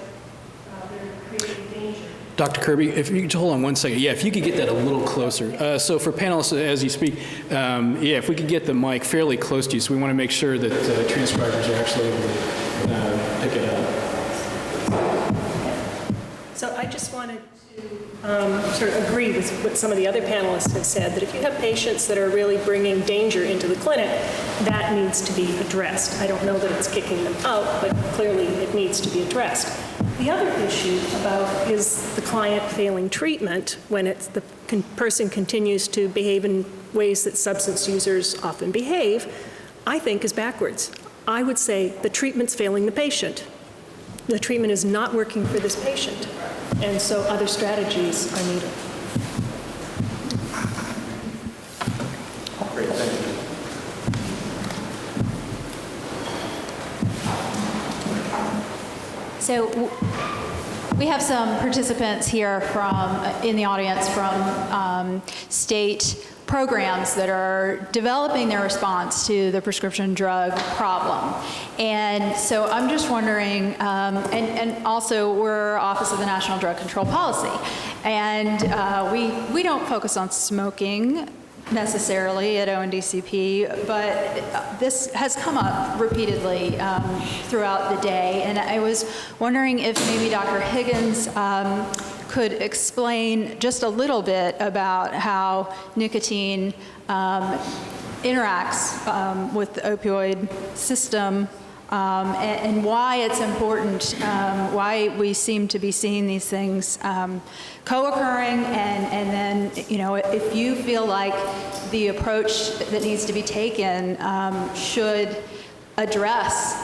that are creating danger. Dr. Kirby, if you could hold on one second. Yeah, if you could get that a little closer. So for panelists, as you speak, if we could get the mic fairly close to you, so we want to make sure that transcribers are actually able to pick it up. So I just wanted to sort of agree with what some of the other panelists have said, that if you have patients that are really bringing danger into the clinic, that needs to be addressed. I don't know that it's kicking them out, but clearly it needs to be addressed. The other issue is the client failing treatment when the person continues to behave in ways that substance users often behave, I think is backwards. I would say the treatment's failing the patient. The treatment is not working for this patient, and so other strategies are needed. Great, thank you. So we have some participants here in the audience from state programs that are developing their response to the prescription drug problem. And so I'm just wondering, and also we're Office of the National Drug Control Policy, and we don't focus on smoking necessarily at ONDCP, but this has come up repeatedly throughout the day, and I was wondering if maybe Dr. Higgins could explain just a little bit about how nicotine interacts with the opioid system and why it's important, why we seem to be seeing these things co-occurring, and then, if you feel like the approach that needs to be taken should address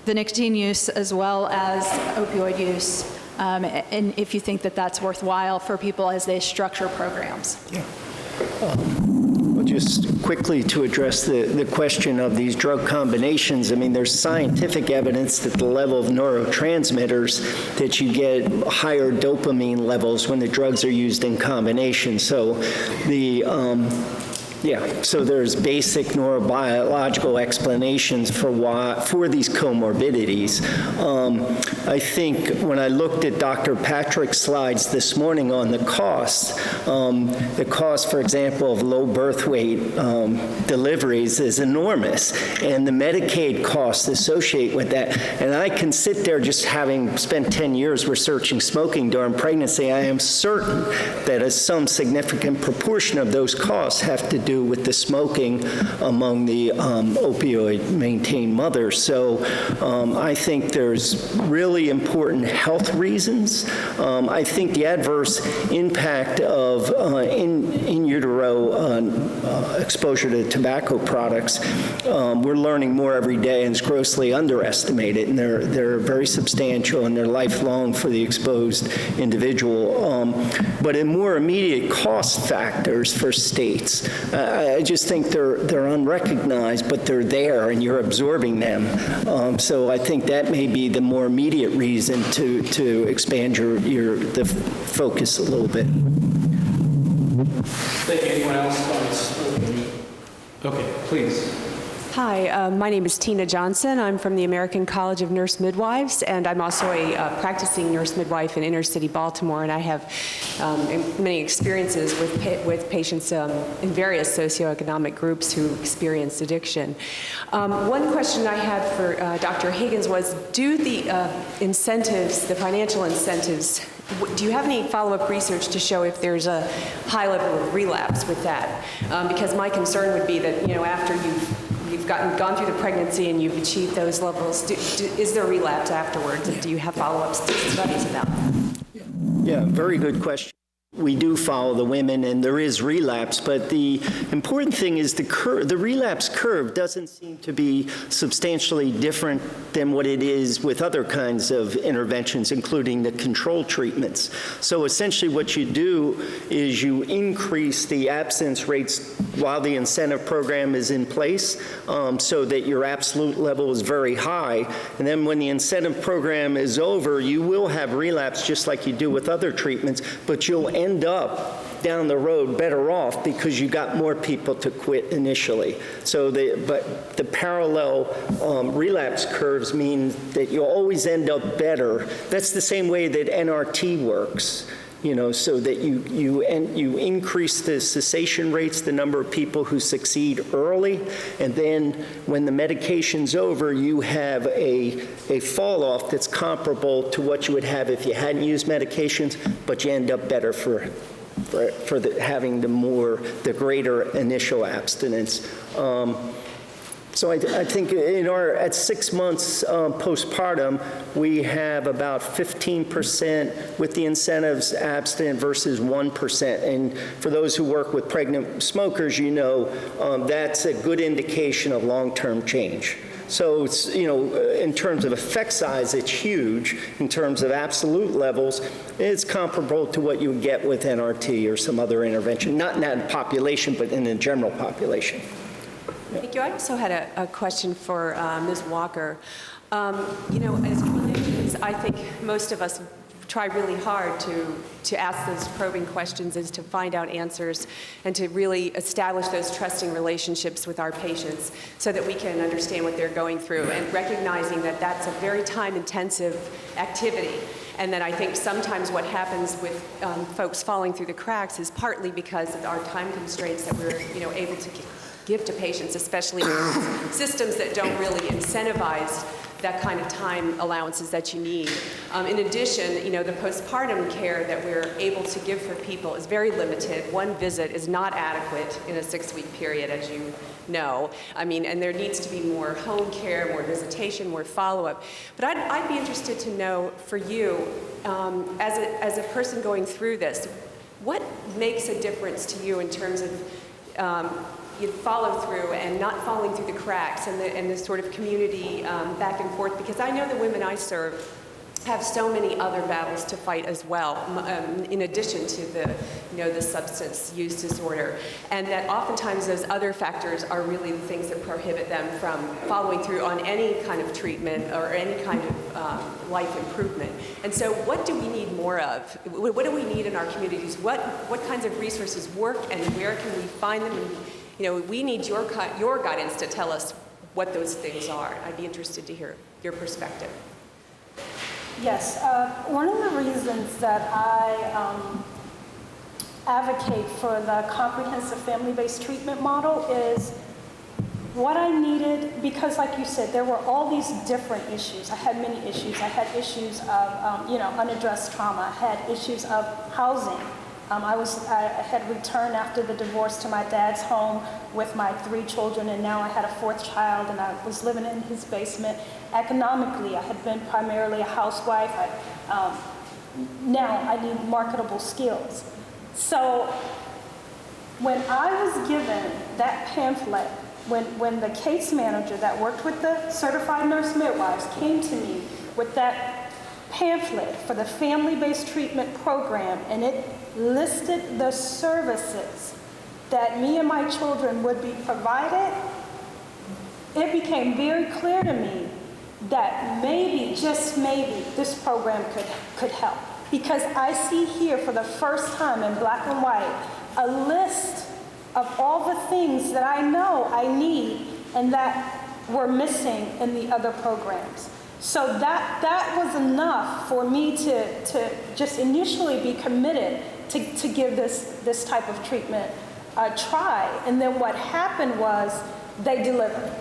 the nicotine use as well as opioid use, and if you think that that's worthwhile for people as they structure programs. Yeah. Well, just quickly to address the question of these drug combinations, I mean, there's scientific evidence that the level of neurotransmitters, that you get higher dopamine levels when the drugs are used in combination. So so there's basic neurobiological explanations for these comorbidities. I think when I looked at Dr. Patrick's slides this morning on the cost, for example, of low birth weight deliveries is enormous, and the Medicaid costs associated with that. And I can sit there, just having spent 10 years researching smoking during pregnancy, I am certain that some significant proportion of those costs have to do with the smoking among the opioid-maintained mothers. So I think there's really important health reasons. I think the adverse impact of in utero exposure to tobacco products, we're learning more every day, and it's grossly underestimated, and they're very substantial, and they're lifelong for the exposed individual. But in more immediate cost factors for states, I just think they're unrecognized, but they're there, and you're absorbing them. So I think that may be the more immediate reason to expand the focus a little bit. Thank you. Anyone else? Okay, please. Hi, my name is Tina Johnson. I'm from the American College of Nurse Midwives, and I'm also a practicing nurse midwife in inner city Baltimore, and I have many experiences with patients in various socioeconomic groups who experience addiction. One question I had for Dr. Higgins was, do the incentives, the financial incentives, do you have any follow-up research to show if there's a high level of relapse with that? Because my concern would be that, after you've gone through the pregnancy and you've achieved those levels, is there relapse afterwards? And do you have follow-up studies about that? Yeah, very good question. We do follow the women, and there is relapse, but the important thing is the relapse curve doesn't seem to be substantially different than what it is with other kinds of interventions, including the control treatments. So essentially what you do is you increase the abstinence rates while the incentive program is in place, so that your absolute level is very high. And then when the incentive program is over, you will have relapse just like you do with other treatments, but you'll end up down the road better off because you got more people to quit initially. So but the parallel relapse curves mean that you'll always end up better. That's the same way that NRT works. So that you increase the cessation rates, the number of people who succeed early, and then when the medication's over, you have a fall off that's comparable to what you would have if you hadn't used medications, but you end up better for having the greater initial abstinence. So I think at 6 months postpartum, we have about 15% with the incentives abstinent versus 1%. And for those who work with pregnant smokers, that's a good indication of long-term change. So it's, in terms of effect size, it's huge. In terms of absolute levels, it's comparable to what you would get with NRT or some other intervention, not in that population, but in the general population. Thank you. I also had a question for Ms. Walker. As clinicians, I think most of us try really hard to ask those probing questions and to find out answers and to really establish those trusting relationships with our patients so that we can understand what they're going through, and recognizing that that's a very time-intensive activity. And that I think sometimes what happens with folks falling through the cracks is partly because of our time constraints that we're able to give to patients, especially systems that don't really incentivize that kind of time allowances that you need. In addition, the postpartum care that we're able to give for people is very limited. One visit is not adequate in a 6-week period, as you know. And there needs to be more home care, more visitation, more follow-up. But I'd be interested to know, for you, as a person going through this, what makes a difference to you in terms of you follow through and not falling through the cracks and the sort of community back and forth? Because I know the women I serve have so many other battles to fight as well, in addition to the substance use disorder, and that oftentimes those other factors are really the things that prohibit them from following through on any kind of treatment or any kind of life improvement. And so what do we need more of? What do we need in our communities? What kinds of resources work, and where can we find them? And, we need your guidance to tell us what those things are. I'd be interested to hear your perspective. Yes, one of the reasons that I advocate for the comprehensive family-based treatment model is what I needed, because like you said, there were all these different issues. I had many issues. I had issues of unaddressed trauma. I had issues of housing. I had returned after the divorce to my dad's home with my 3 children, and now I had a 4th child, and I was living in his basement. Economically, I had been primarily a housewife. Now I need marketable skills. So when I was given that pamphlet, when the case manager that worked with the certified nurse midwives came to me with that pamphlet for the family-based treatment program, and it listed the services that me and my children would be provided, it became very clear to me that maybe, just maybe, this program could help. Because I see here for the first time in black and white a list of all the things that I know I need and that were missing in the other programs. So that was enough for me to just initially be committed to give this type of treatment a try. And then what happened was they delivered.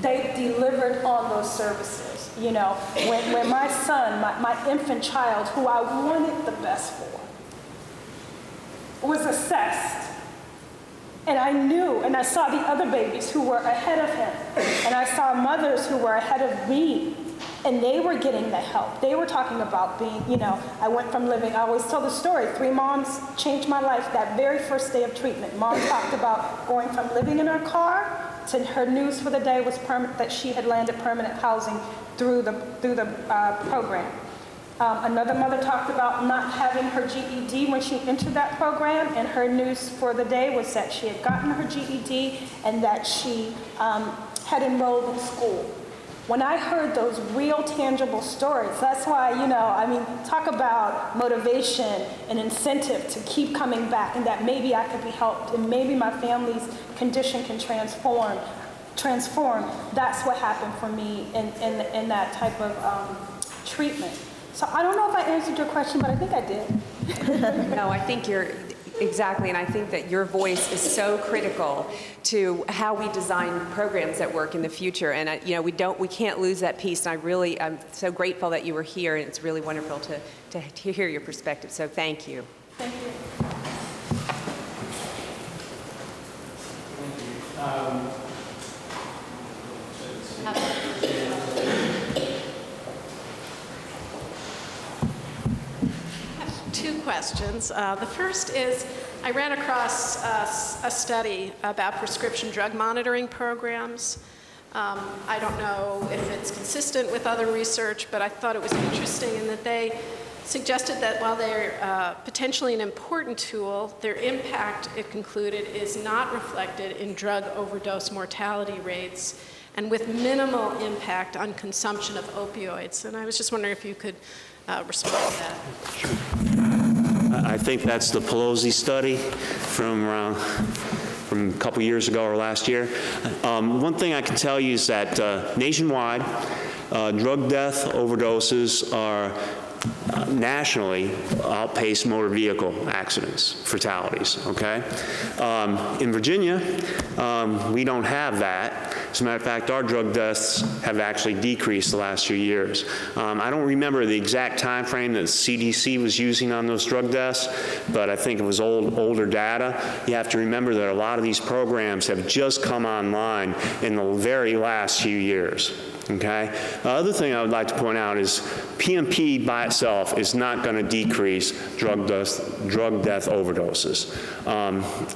They delivered on those services. When my son, my infant child, who I wanted the best for, was assessed, and I knew, and I saw the other babies who were ahead of him, and I saw mothers who were ahead of me, And they were getting the help. They were talking about being, I went from living, I always tell the story, 3 moms changed my life that very first day of treatment. Mom talked about going from living in her car to her news for the day was that she had landed permanent housing through the program. Another mother talked about not having her GED when she entered that program, and her news for the day was that she had gotten her GED and that she had enrolled in school. When I heard those real tangible stories, that's why, talk about motivation and incentive to keep coming back, and that maybe I could be helped and maybe my family's condition can transform. That's what happened for me in that type of treatment. So I don't know if I answered your question, but I think I did. No, I think you're exactly, and I think that your voice is so critical to how we design programs that work in the future. And we can't lose that piece. And I'm so grateful that you were here, and it's really wonderful to hear your perspective. So thank you. Thank you. Two questions. The first is, I ran across a study about prescription drug monitoring programs. I don't know if it's consistent with other research, but I thought it was interesting in that they suggested that while they're potentially an important tool, their impact, it concluded, is not reflected in drug overdose mortality rates and with minimal impact on consumption of opioids. And I was just wondering if you could respond to that. I think that's the Pelosi study from a couple years ago or last year. One thing I can tell you is that nationwide, drug death overdoses are nationally outpace motor vehicle accidents, fatalities, okay? In Virginia, we don't have that. As a matter of fact, our drug deaths have actually decreased the last few years. I don't remember the exact time frame that CDC was using on those drug deaths, but I think it was older data. You have to remember that a lot of these programs have just come online in the very last few years. Okay. The other thing I would like to point out is PMP by itself is not going to decrease drug death overdoses,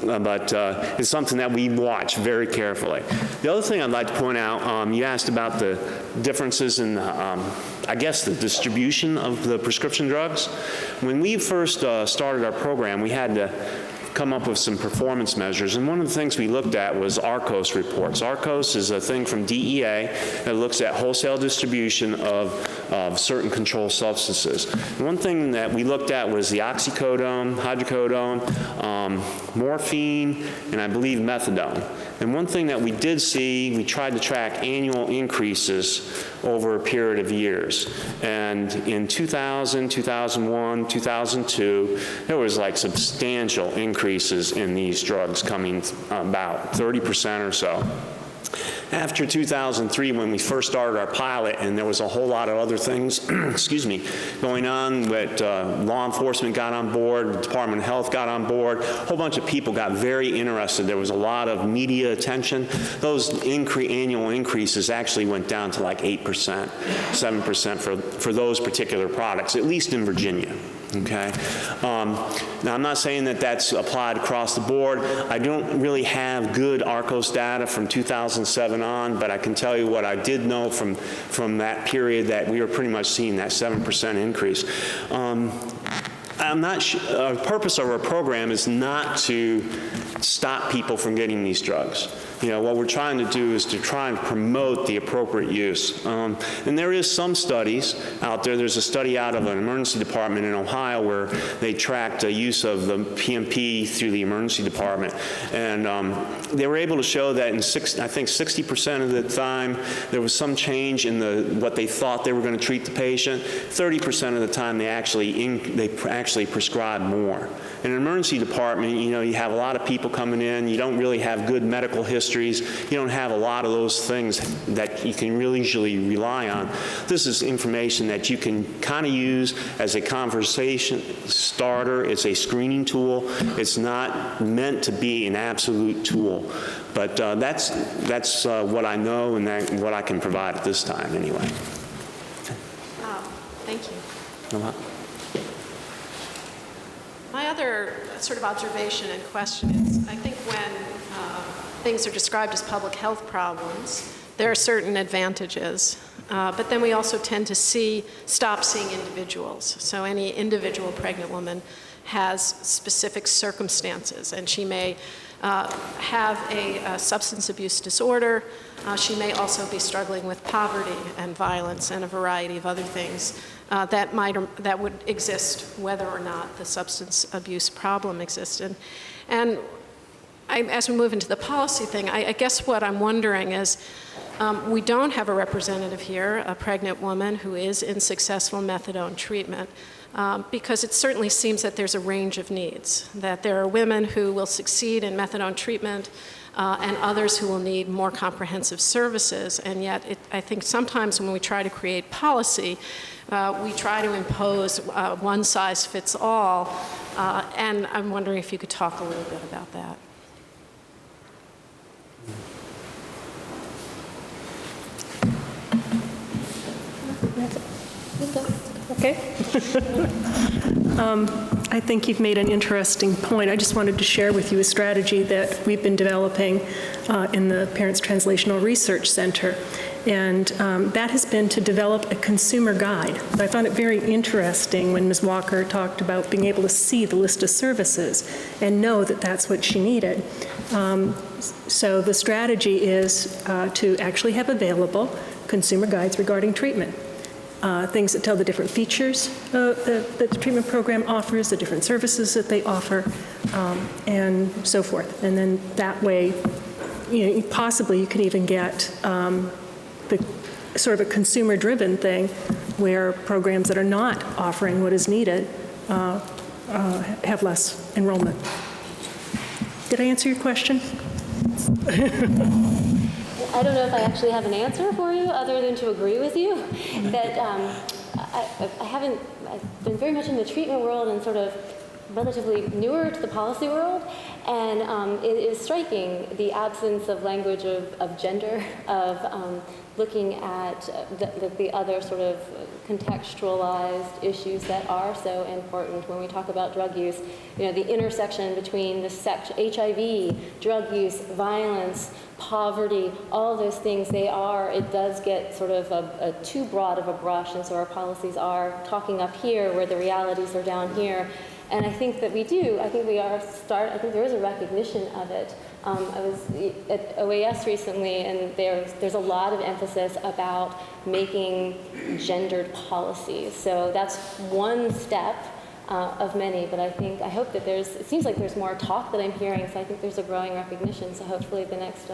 but it's something that we watch very carefully. The other thing I'd like to point out, you asked about the differences in, I guess, the distribution of the prescription drugs. When we first started our program, we had to come up with some performance measures, and one of the things we looked at was ARCOS reports. ARCOS is a thing from DEA that looks at wholesale distribution of certain controlled substances. And one thing that we looked at was the oxycodone, hydrocodone, morphine, and I believe methadone. And one thing that we did see, we tried to track annual increases over a period of years. And in 2000, 2001, 2002, there was like substantial increases in these drugs coming about 30% or so. After 2003, when we first started our pilot, and there was a whole lot of other things, excuse me, going on, but law enforcement got on board, the Department of Health got on board, a whole bunch of people got very interested. There was a lot of media attention. Those annual increases actually went down to like 8%, 7% for those particular products, at least in Virginia. Okay. Now, I'm not saying that that's applied across the board. I don't really have good ARCOS data from 2007 on, but I can tell you what I did know from that period, that we were pretty much seeing that 7% increase. I'm not sure, the purpose of our program is not to stop people from getting these drugs. What we're trying to do is to try and promote the appropriate use. And there is some studies out there. There's a study out of an emergency department in Ohio where they tracked the use of the PMP through the emergency department. And they were able to show that in I think 60% of the time there was some change in what they thought they were going to treat the patient. 30% of the time they actually prescribed more. In an emergency department, you have a lot of people coming in. You don't really have good medical histories. You don't have a lot of those things that you can really usually rely on. This is information that you can kind of use as a conversation starter. It's a screening tool. It's not meant to be an absolute tool. But that's what I know and what I can provide at this time anyway. Thank you. No problem. My other sort of observation and question is, I think when things are described as public health problems, there are certain advantages, but then we also tend to stop seeing individuals. So any individual pregnant woman has specific circumstances, and she may have a substance abuse disorder. She may also be struggling with poverty and violence and a variety of other things that would exist whether or not the substance abuse problem existed. And as we move into the policy thing, I guess what I'm wondering is, we don't have a representative here, a pregnant woman who is in successful methadone treatment, because it certainly seems that there's a range of needs, that there are women who will succeed in methadone treatment and others who will need more comprehensive services. And yet, I think sometimes when we try to create policy, we try to impose one size fits all, and I'm wondering if you could talk a little bit about that. Okay. I think you've made an interesting point. I just wanted to share with you a strategy that we've been developing in the Parents Translational Research Center. And that has been to develop a consumer guide. I found it very interesting when Ms. Walker talked about being able to see the list of services and know that that's what she needed. So the strategy is to actually have available consumer guides regarding treatment. Things that tell the different features that the treatment program offers, the different services that they offer, and so forth. And then that way, possibly you can even get the sort of a consumer-driven thing where programs that are not offering what is needed have less enrollment. Did I answer your question? I don't know if I actually have an answer for you other than to agree with you that I've been very much in the treatment world and sort of relatively newer to the policy world, and it is striking the absence of language of gender, of looking at the other sort of contextualized issues that are so important when we talk about drug use. The intersection between the HIV, drug use, violence, poverty, all those things, it does get sort of a too broad of a brush, and so our policies are talking up here where the realities are down here. And I think that I think there is a recognition of it. I was at OAS recently, and there's a lot of emphasis about making gendered policies. So that's one step of many, but I hope that it seems like there's more talk that I'm hearing, so I think there's a growing recognition. So hopefully the next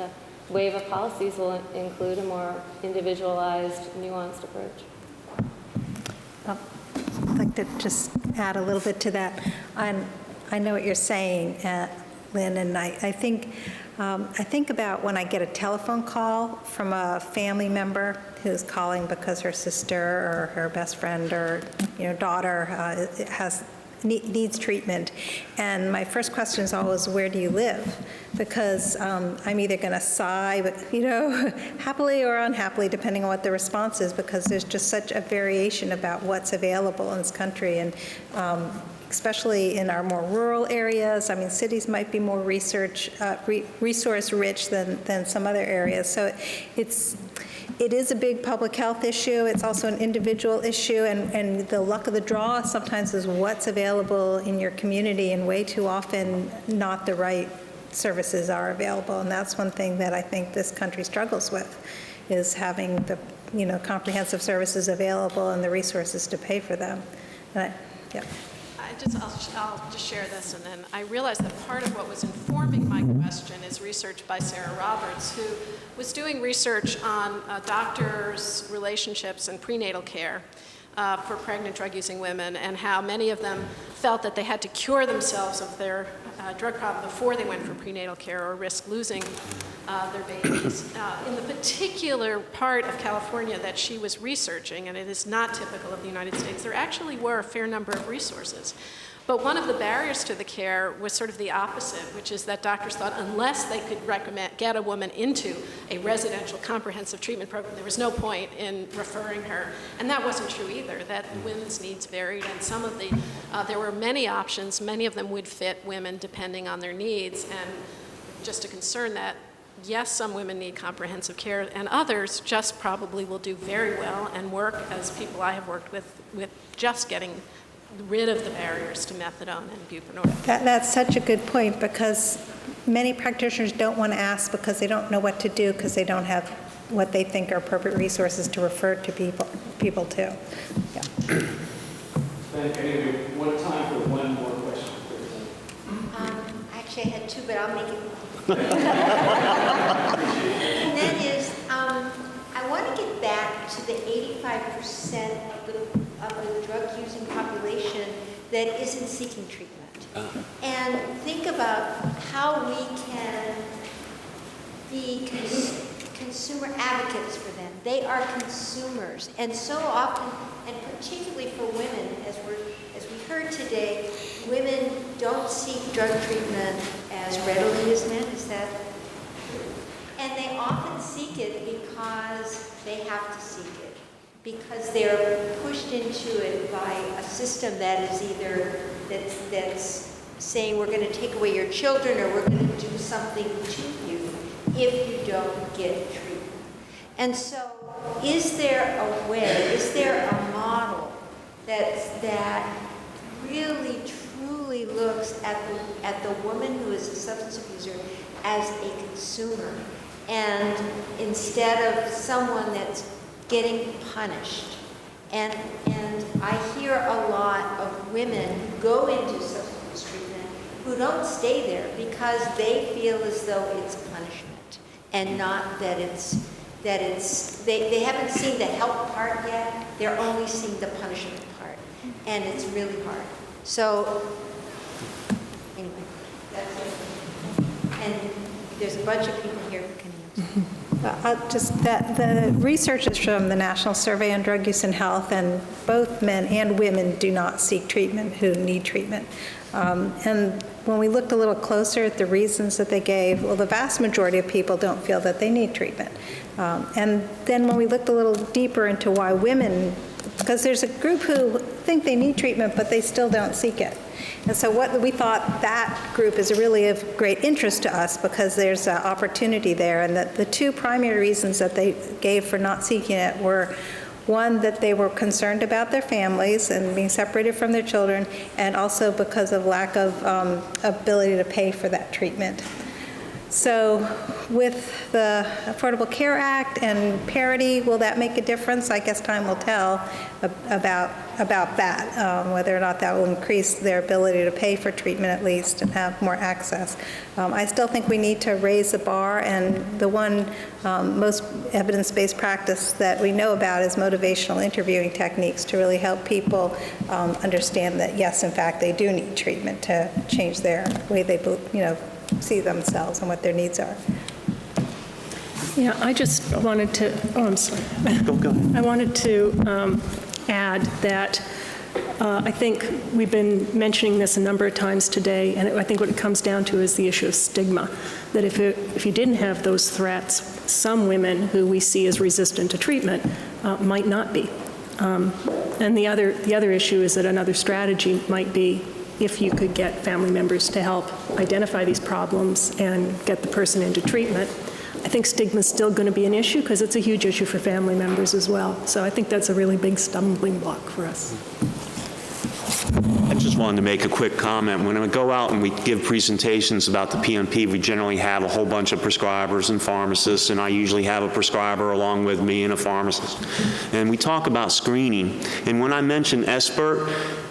wave of policies will include a more individualized, nuanced approach. I'd like to just add a little bit to that. I know what you're saying, Lynn, and I think about when I get a telephone call from a family member who's calling because her sister or her best friend or daughter needs treatment, and my first question is always, where do you live? Because I'm either going to sigh, happily or unhappily, depending on what the response is, because there's just such a variation about what's available in this country, and especially in our more rural areas. I mean, cities might be more resource rich than some other areas. So it is a big public health issue. It's also an individual issue, and the luck of the draw sometimes is what's available in your community, and way too often not the right services are available. And that's one thing that I think this country struggles with, is having the comprehensive services available and the resources to pay for them. Yeah. I'll just share this, and then I realized that part of what was informing my question is research by Sarah Roberts, who was doing research on doctors' relationships and prenatal care for pregnant drug-using women, and how many of them felt that they had to cure themselves of their drug problem before they went for prenatal care or risk losing their babies. In the particular part of California that she was researching, and it is not typical of the United States, there actually were a fair number of resources. But one of the barriers to the care was sort of the opposite, which is that doctors thought unless they could get a woman into a residential comprehensive treatment program, there was no point in referring her. And that wasn't true either, that women's needs varied, and some of the, there were many options, many of them would fit women depending on their needs, and just a concern that yes, some women need comprehensive care, and others just probably will do very well and work as people I have worked with just getting rid of the barriers to methadone and buprenorphine. That's such a good point, because many practitioners don't want to ask because they don't know what to do, because they don't have what they think are appropriate resources to refer to people to. Yeah. Anyway, one time for one more question. Actually, I had two, but I'll make it. And that is, I want to get back to the 85% of the drug-using population that isn't seeking treatment. And think about how we can be consumer advocates for them. They are consumers. And so often, and particularly for women, as we heard today, women don't seek drug treatment as readily as men. Is that? And they often seek it because they have to seek it, because they're pushed into it by a system that is either that's saying we're going to take away your children, or we're going to do something to you if you don't get treatment. And so, is there a way? Is there a model that really truly looks at the woman who is a substance abuser as a consumer, and instead of someone that's getting punished? And I hear a lot of women who go into substance treatment who don't stay there because they feel as though it's punishment, and not that they haven't seen the help part yet. They're only seeing the punishment part, and it's really hard. So anyway, that's it. And there's a bunch of people here who can answer. The research is from the National Survey on Drug Use and Health, and both men and women do not seek treatment who need treatment. And when we looked a little closer at the reasons that they gave, well, the vast majority of people don't feel that they need treatment. And then when we looked a little deeper into why women, because there's a group who think they need treatment, but they still don't seek it. And so what we thought, that group is really of great interest to us because there's an opportunity there. And that the two primary reasons that they gave for not seeking it were, one, that they were concerned about their families and being separated from their children, and also because of lack of ability to pay for that treatment. So with the Affordable Care Act and parity, will that make a difference? I guess time will tell about that, whether or not that will increase their ability to pay for treatment at least and have more access. I still think we need to raise the bar, and the one most evidence-based practice that we know about is motivational interviewing techniques to really help people understand that, yes, in fact, they do need treatment to change their way they, see themselves and what their needs are. Yeah, I just wanted to, I'm sorry. Go ahead. I wanted to add that I think we've been mentioning this a number of times today, and I think what it comes down to is the issue of stigma, that if you didn't have those threats, some women who we see as resistant to treatment might not be. And the other issue is that another strategy might be if you could get family members to help identify these problems and get the person into treatment. I think stigma is still going to be an issue because it's a huge issue for family members as well. So I think that's a really big stumbling block for us. I just wanted to make a quick comment. When we go out and we give presentations about the PNP, we generally have a whole bunch of prescribers and pharmacists, and I usually have a prescriber along with me and a pharmacist. And we talk about screening. And when I mention SBIRT,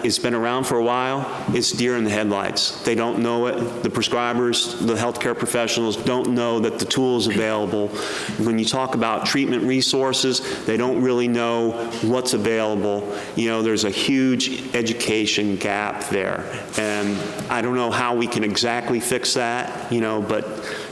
it's been around for a while. It's deer in the headlights. They don't know it. The prescribers, the healthcare professionals don't know that the tool is available. When you talk about treatment resources, they don't really know what's available. There's a huge education gap there. And I don't know how we can exactly fix that, but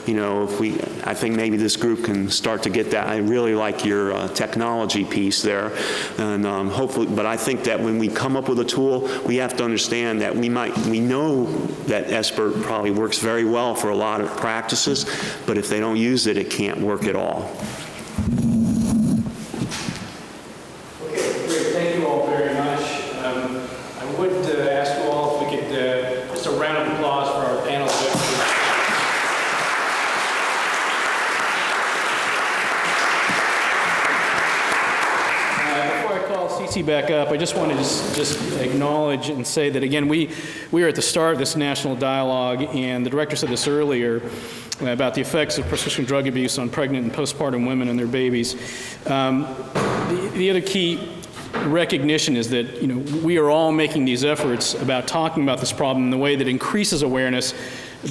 I think maybe this group can start to get that. I really like your technology piece there, and hopefully, but I think that when we come up with a tool, we have to understand that we know that SBIRT probably works very well for a lot of practices, but if they don't use it, it can't work at all. Okay, great. Thank you all very much. I would ask you all if we could just a round of applause for our panelists. CC back up, I just want to just acknowledge and say that, again, we are at the start of this national dialogue, and the director said this earlier about the effects of prescription drug abuse on pregnant and postpartum women and their babies. The other key recognition is that, we are all making these efforts about talking about this problem in a way that increases awareness,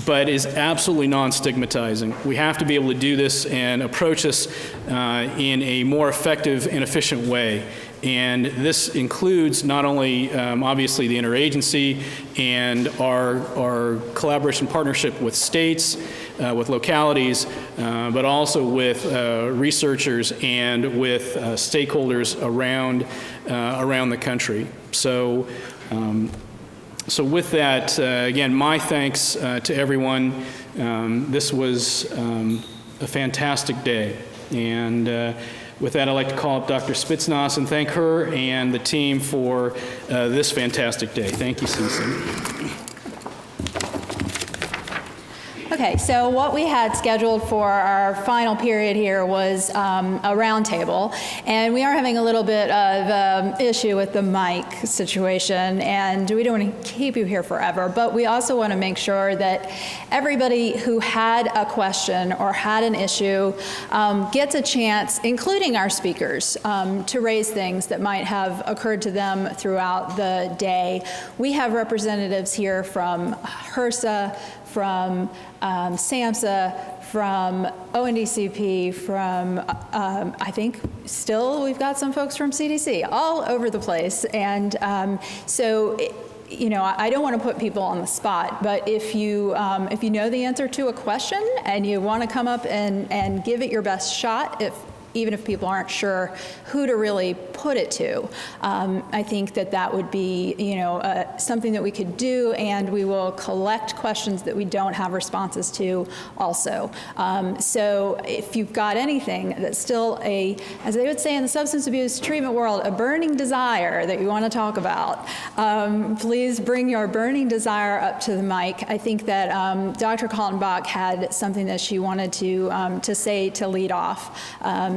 but is absolutely non-stigmatizing. We have to be able to do this and approach this in a more effective and efficient way. And this includes not only, obviously, the interagency and our collaboration partnership with states, with localities, but also with researchers and with stakeholders around the country. So with that, again, my thanks to everyone. This was a fantastic day. And with that, I'd like to call up Dr. Spitsnaz and thank her and the team for this fantastic day. Thank you, Cece. Okay, so what we had scheduled for our final period here was a roundtable, and we are having a little bit of issue with the mic situation, and we don't want to keep you here forever, but we also want to make sure that everybody who had a question or had an issue gets a chance, including our speakers, to raise things that might have occurred to them throughout the day. We have representatives here from HRSA, from SAMHSA, from ONDCP, from, I think, still we've got some folks from CDC, all over the place. And so, I don't want to put people on the spot, but if you know the answer to a question and you want to come up and give it your best shot, even if people aren't sure who to really put it to. I think that would be, something that we could do, and we will collect questions that we don't have responses to also. So if you've got anything that's still as they would say in the substance abuse treatment world, a burning desire that you want to talk about, please bring your burning desire up to the mic. I think that Dr. Kaltenbach had something that she wanted to say to lead off.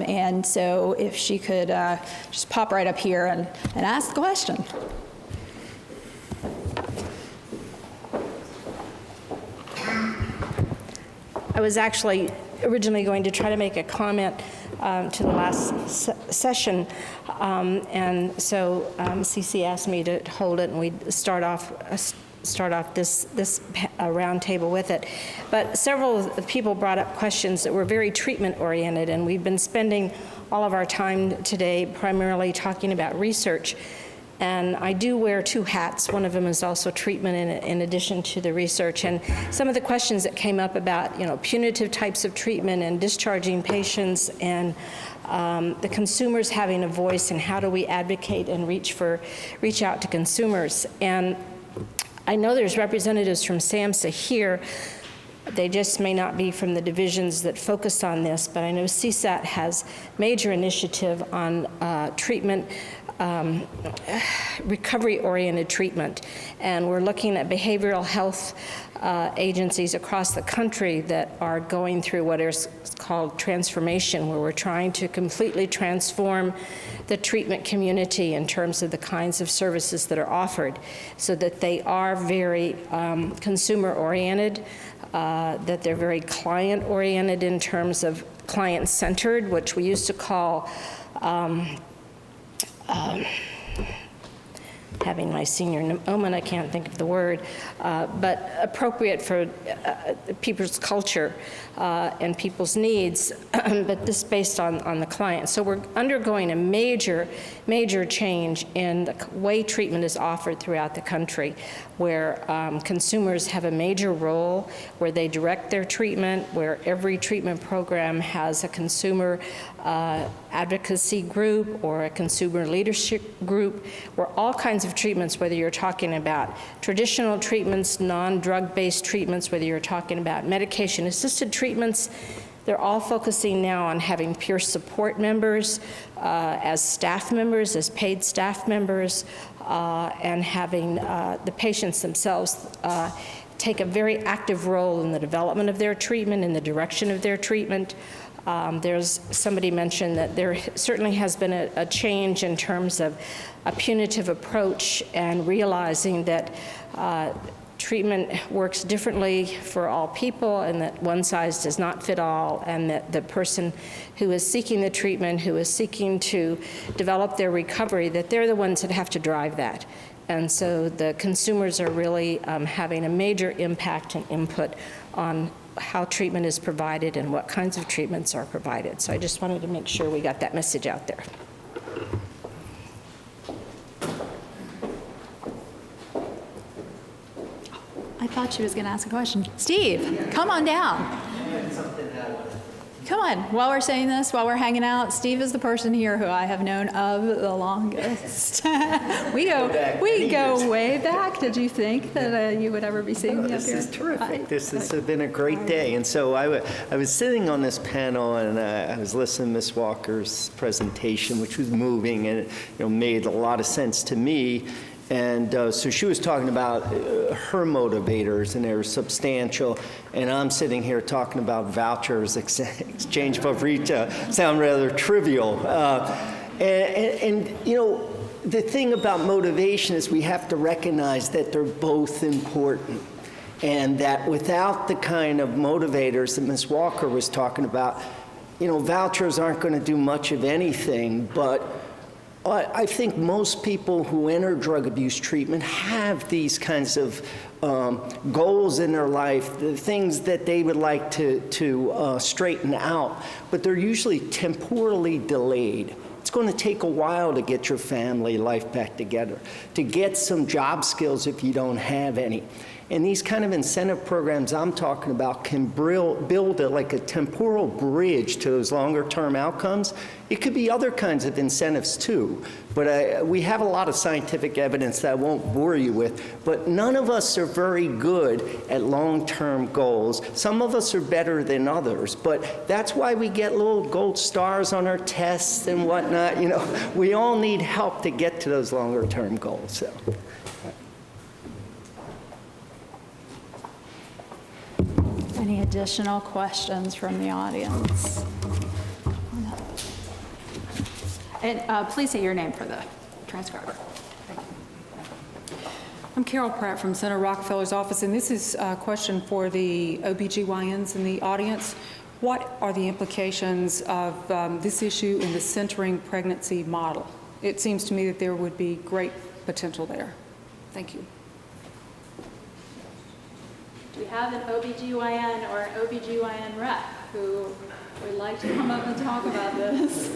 And so if she could just pop right up here and ask the question. I was actually originally going to try to make a comment to the last session, and so CC asked me to hold it, and we'd start off this round table with it. But several people brought up questions that were very treatment oriented, and we've been spending all of our time today primarily talking about research. And I do wear two hats. One of them is also treatment in addition to the research. And some of the questions that came up about, punitive types of treatment and discharging patients and the consumers having a voice, and how do we advocate and reach out to consumers. And I know there's representatives from SAMHSA here. They just may not be from the divisions that focus on this, but I know CSAT has major initiative on treatment, recovery-oriented treatment. And we're looking at behavioral health agencies across the country that are going through what is called transformation, where we're trying to completely transform the treatment community in terms of the kinds of services that are offered, so that they are very consumer-oriented, that they're very client-oriented in terms of client-centered, which we used to call having my senior moment, I can't think of the word, but appropriate for people's culture and people's needs, but this based on the client. So we're undergoing a major change in the way treatment is offered throughout the country, where consumers have a major role, where they direct their treatment, where every treatment program has a consumer advocacy group or a consumer leadership group, where all kinds of treatments, whether you're talking about traditional treatments, non-drug-based treatments, whether you're talking about medication-assisted treatments, they're all focusing now on having peer support members as staff members, as paid staff members, and having the patients themselves take a very active role in the development of their treatment, in the direction of their treatment. Somebody mentioned that there certainly has been a change in terms of a punitive approach and realizing that treatment works differently for all people and that one size does not fit all, and that the person who is seeking the treatment, who is seeking to develop their recovery, that they're the ones that have to drive that. And so the consumers are really having a major impact and input on how treatment is provided and what kinds of treatments are provided. So I just wanted to make sure we got that message out there. I thought she was going to ask a question. Steve, come on down. Come on. While we're saying this, while we're hanging out, Steve is the person here who I have known of the longest. we go way back. Did you think that you would ever be seeing me up This here? is terrific. This has been a great day. And so I was sitting on this panel, and I was listening to Ms. Walker's presentation, which was moving and made a lot of sense to me. And so she was talking about her motivators, and they were substantial. And I'm sitting here talking about vouchers, exchange for retail, sound rather trivial. And the thing about motivation is we have to recognize that they're both important. And that without the kind of motivators that Ms. Walker was talking about, vouchers aren't going to do much of anything. But I think most people who enter drug abuse treatment have these kinds of goals in their life, the things that they would like to straighten out, but they're usually temporally delayed. It's going to take a while to get your family life back together, to get some job skills if you don't have any. And these kind of incentive programs I'm talking about can build a temporal bridge to those longer term outcomes. It could be other kinds of incentives too, but we have a lot of scientific evidence that I won't bore you with, but none of us are very good at long-term goals. Some of us are better than others, but that's why we get little gold stars on our tests and whatnot. We all need help to get to those longer term goals. So. Any additional questions from the audience? And please say your name for the transcriber. I'm Carol Pratt from Senator Rockefeller's office, and this is a question for the OBGYNs in the audience. What are the implications of this issue in the centering pregnancy model? It seems to me that there would be great potential there. Thank you. Do we have an OBGYN or an OBGYN rep who would like to come up and talk about this?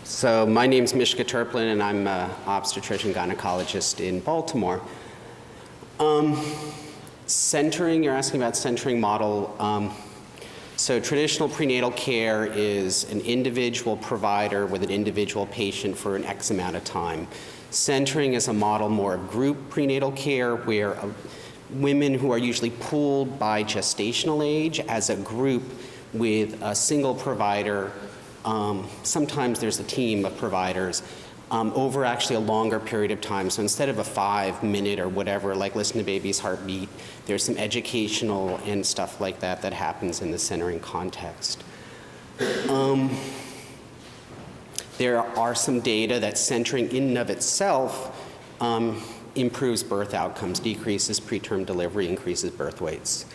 So my name's Mishka Turplin, and I'm an obstetrician gynecologist in Baltimore. Centering, you're asking about centering model. So traditional prenatal care is an individual provider with an individual patient for an X amount of time. Centering is a model more of group prenatal care where women who are usually pooled by gestational age as a group with a single provider, sometimes there's a team of providers, over actually a longer period of time. So instead of a 5-minute or whatever, like listen to baby's heartbeat, there's some educational and stuff like that that happens in the centering context. There are some data that centering in and of itself improves birth outcomes, decreases preterm delivery, increases birth weights.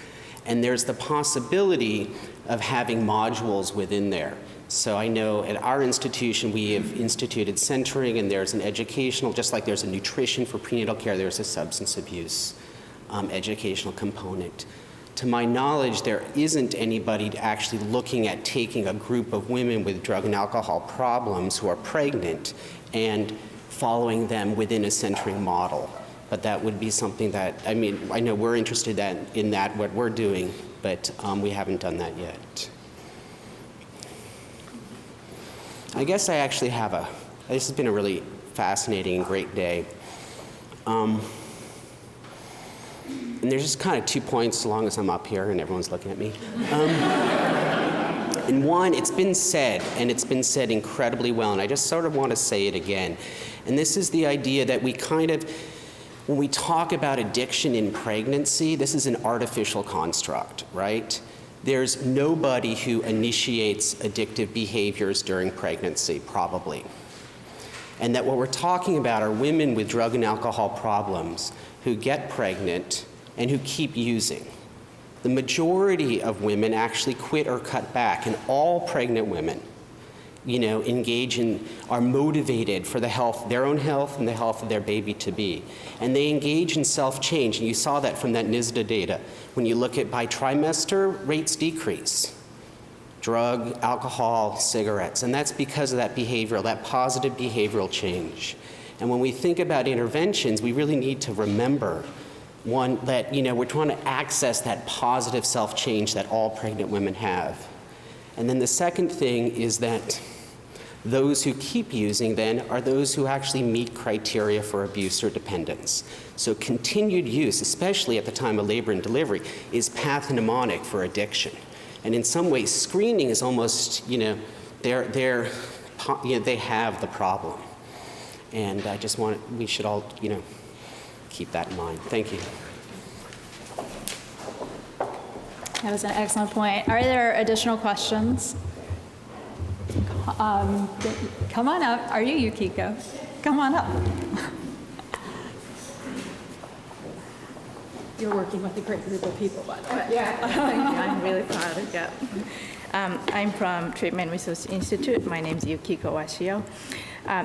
And there's the possibility of having modules within there. So I know at our institution we have instituted centering, and there's an educational, just like there's a nutrition for prenatal care, there's a substance abuse educational component. To my knowledge, there isn't anybody actually looking at taking a group of women with drug and alcohol problems who are pregnant and following them within a centering model. But that would be something that, I mean, I know we're interested in that, what we're doing, but we haven't done that yet. I guess I actually have this has been a really fascinating and great day. And there's just kind of 2 points as long as I'm up here and everyone's looking at me. And one, it's been said, and it's been said incredibly well, and I just sort of want to say it again. And this is the idea that we kind of, when we talk about addiction in pregnancy, this is an artificial construct, right? There's nobody who initiates addictive behaviors during pregnancy, probably. And that what we're talking about are women with drug and alcohol problems who get pregnant and who keep using. The majority of women actually quit or cut back, and all pregnant women, engage in, are motivated for the health, their own health and the health of their baby to be. And they engage in self-change, and you saw that from that NSDA data. When you look at by trimester, rates decrease. Drug, alcohol, cigarettes, and that's because of that behavioral, that positive behavioral change. And when we think about interventions, we really need to remember one, that we're trying to access that positive self-change that all pregnant women have. And then the second thing is that those who keep using then are those who actually meet criteria for abuse or dependence. So continued use, especially at the time of labor and delivery, is pathognomonic for addiction. And in some ways, screening is almost, they have the problem. And I just we should all, keep that in mind. Thank you. That was an excellent point. Are there additional questions? Come on up. Are you Yukiko? Come on up. You're working with a great group of people, by the way. Yeah, thank you. I'm really proud of that. I'm from Treatment Research Institute. My name is Yukiko Washio.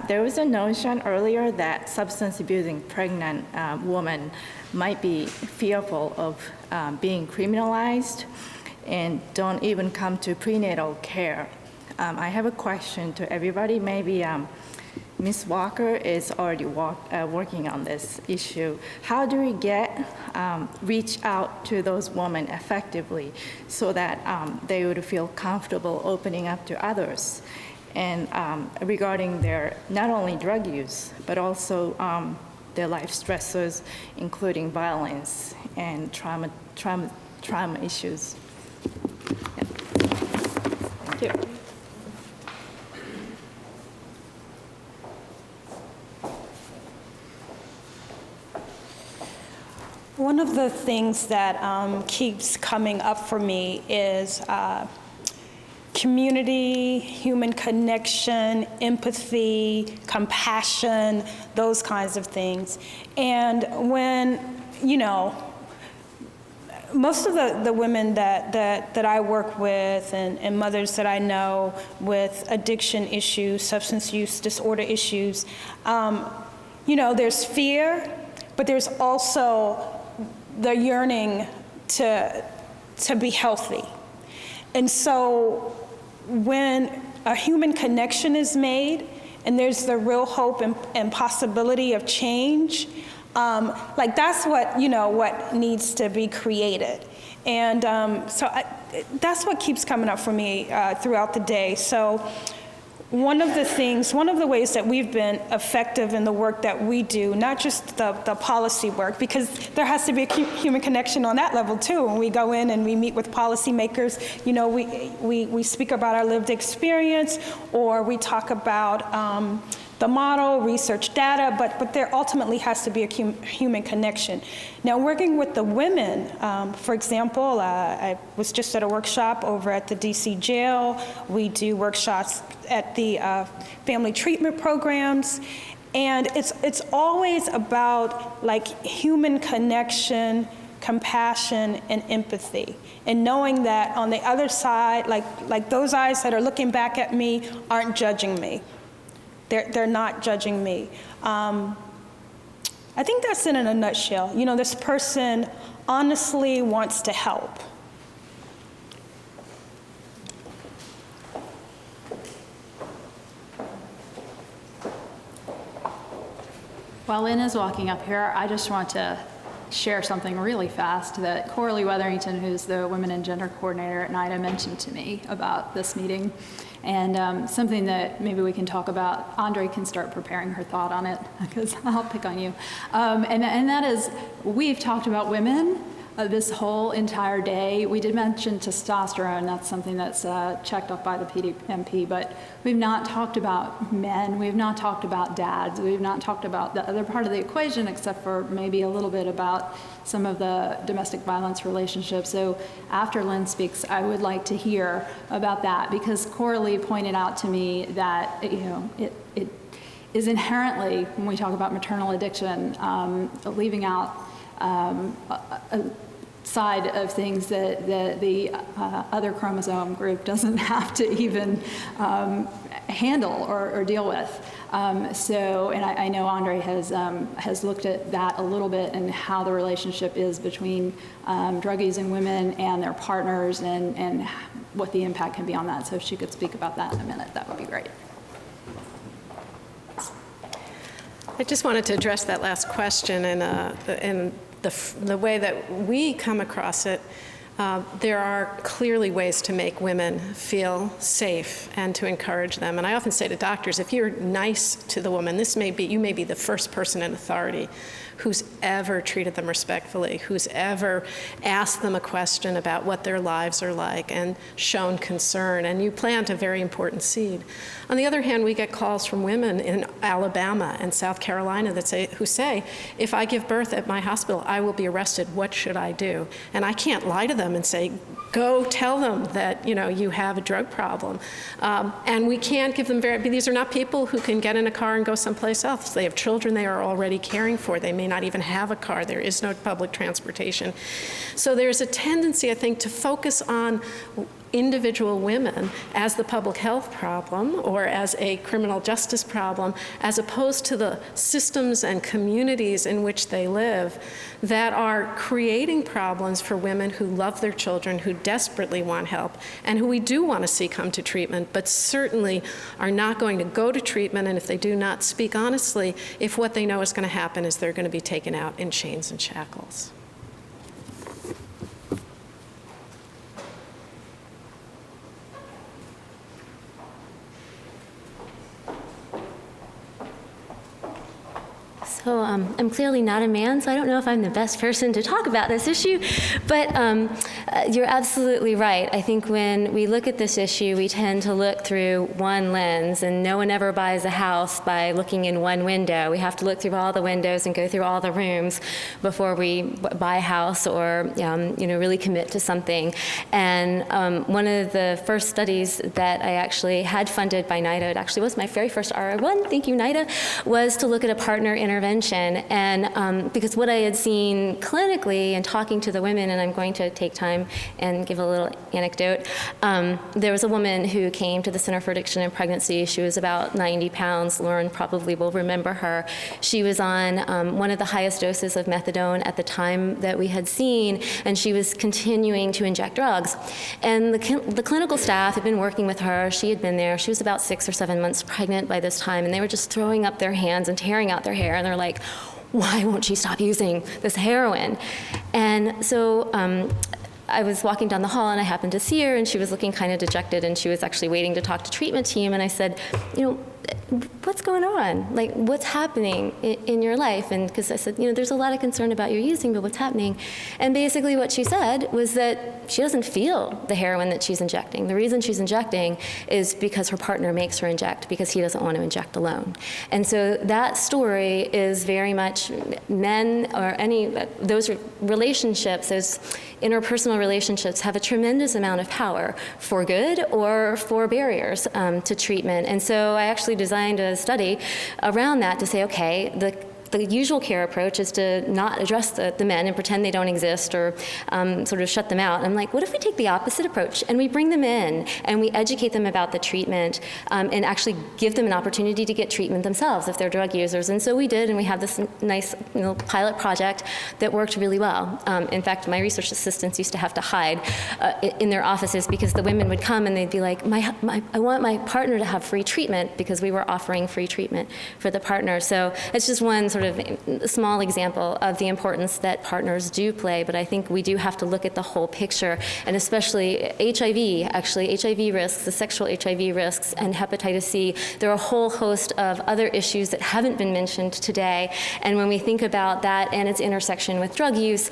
There was a notion earlier that substance-abusing pregnant women might be fearful of being criminalized and don't even come to prenatal care. I have a question to everybody. Maybe Ms. Walker is already working on this issue. How do we reach out to those women effectively so that they would feel comfortable opening up to others? And regarding their not only drug use, but also their life stressors, including violence and trauma issues. Yeah. Thank you. One of the things that keeps coming up for me is community, human connection, empathy, compassion, those kinds of things. And when, most of the women that I work with and mothers that I know with addiction issues, substance use disorder issues, there's fear, but there's also the yearning to be healthy. And so when a human connection is made and there's the real hope and possibility of change, that's what, what needs to be created. And that's what keeps coming up for me throughout the day. So one of the ways that we've been effective in the work that we do, not just the policy work, because there has to be a human connection on that level too. When we go in and we meet with policymakers, we speak about our lived experience, or we talk about the model, research data, but there ultimately has to be a human connection. Now, working with the women, for example, I was just at a workshop over at the DC jail. We do workshops at the family treatment programs. And it's always about like human connection, compassion, and empathy. And knowing that on the other side, like those eyes that are looking back at me aren't judging me. They're not judging me. I think that's it in a nutshell. You know, this person honestly wants to help. While Lynn is walking up here, I just want to share something really fast that Coralie Weatherington, who's the Women and Gender Coordinator at NIDA, mentioned to me about this meeting. And something that maybe we can talk about. Andre can start preparing her thought on it, because I'll pick on you. And that is, we've talked about women this whole entire day. We did mention testosterone. That's something that's checked off by the PDMP, but we've not talked about men. We've not talked about dads. We've not talked about the other part of the equation, except for maybe a little bit about some of the domestic violence relationships. So after Lynn speaks, I would like to hear about that, because Coralie pointed out to me that, you know, it is inherently, when we talk about maternal addiction, leaving out a side of things that the other chromosome group doesn't have to even handle or deal with. And I know Andre has looked at that a little bit, and how the relationship is between drug using women and their partners, and what the impact can be on that. So if she could speak about that in a minute, that would be great. I just wanted to address that last question, and the way that we come across it. There are clearly ways to make women feel safe and to encourage them. And I often say to doctors, if you're nice to the woman, you may be the first person in authority who's ever treated them respectfully, who's ever asked them a question about what their lives are like and shown concern, and you plant a very important seed. On the other hand, we get calls from women in Alabama and South Carolina who say, if I give birth at my hospital, I will be arrested. What should I do? And I can't lie to them and say, go tell them that, you know, you have a drug problem. And we can't give them these are not people who can get in a car and go someplace else. They have children they are already caring for. They may not even have a car. There is no public transportation. So there's a tendency, I think, to focus on individual women as the public health problem or as a criminal justice problem, as opposed to the systems and communities in which they live that are creating problems for women who love their children, who desperately want help, and who we do want to see come to treatment, but certainly are not going to go to treatment, and if they do not speak honestly, if what they know is going to happen is they're going to be taken out in chains and shackles. So I'm clearly not a man, so I don't know if I'm the best person to talk about this issue, but you're absolutely right. I think when we look at this issue, we tend to look through one lens, and no one ever buys a house by looking in one window. We have to look through all the windows and go through all the rooms before we buy a house or really commit to something. And one of the first studies that I actually had funded by NIDA, it actually was my very first RI1, thank you NIDA, was to look at a partner intervention. And because what I had seen clinically and talking to the women, and I'm going to take time and give a little anecdote, there was a woman who came to the Center for Addiction and Pregnancy. She was about 90 pounds. Lauren probably will remember her. She was on one of the highest doses of methadone at the time that we had seen, and she was continuing to inject drugs. And the clinical staff had been working with her. She had been there. She was about 6 or 7 months pregnant by this time, and they were just throwing up their hands and tearing out their hair, and they're like, why won't she stop using this heroin? And so I was walking down the hall, and I happened to see her, and she was looking kind of dejected, and she was actually waiting to talk to treatment team, and I said, what's going on? Like, what's happening in your life? And because I said, there's a lot of concern about your using, but what's happening? And basically what she said was that she doesn't feel the heroin that she's injecting. The reason she's injecting is because her partner makes her inject, because he doesn't want to inject alone. And so that story is very much men or those relationships, those interpersonal relationships have a tremendous amount of power for good or for barriers to treatment. And so I actually actually designed a study around that to say, okay, the usual care approach is to not address the men and pretend they don't exist or sort of shut them out. And I'm like, what if we take the opposite approach and we bring them in and we educate them about the treatment and actually give them an opportunity to get treatment themselves if they're drug users? And so we did, and we have this nice pilot project that worked really well. In fact, my research assistants used to have to hide in their offices because the women would come and they'd be like, I want my partner to have free treatment, because we were offering free treatment for the partner. So it's just one sort of a small example of the importance that partners do play, but I think we do have to look at the whole picture, and especially HIV risks, the sexual HIV risks, and hepatitis C. There are a whole host of other issues that haven't been mentioned today, and when we think about that and its intersection with drug use,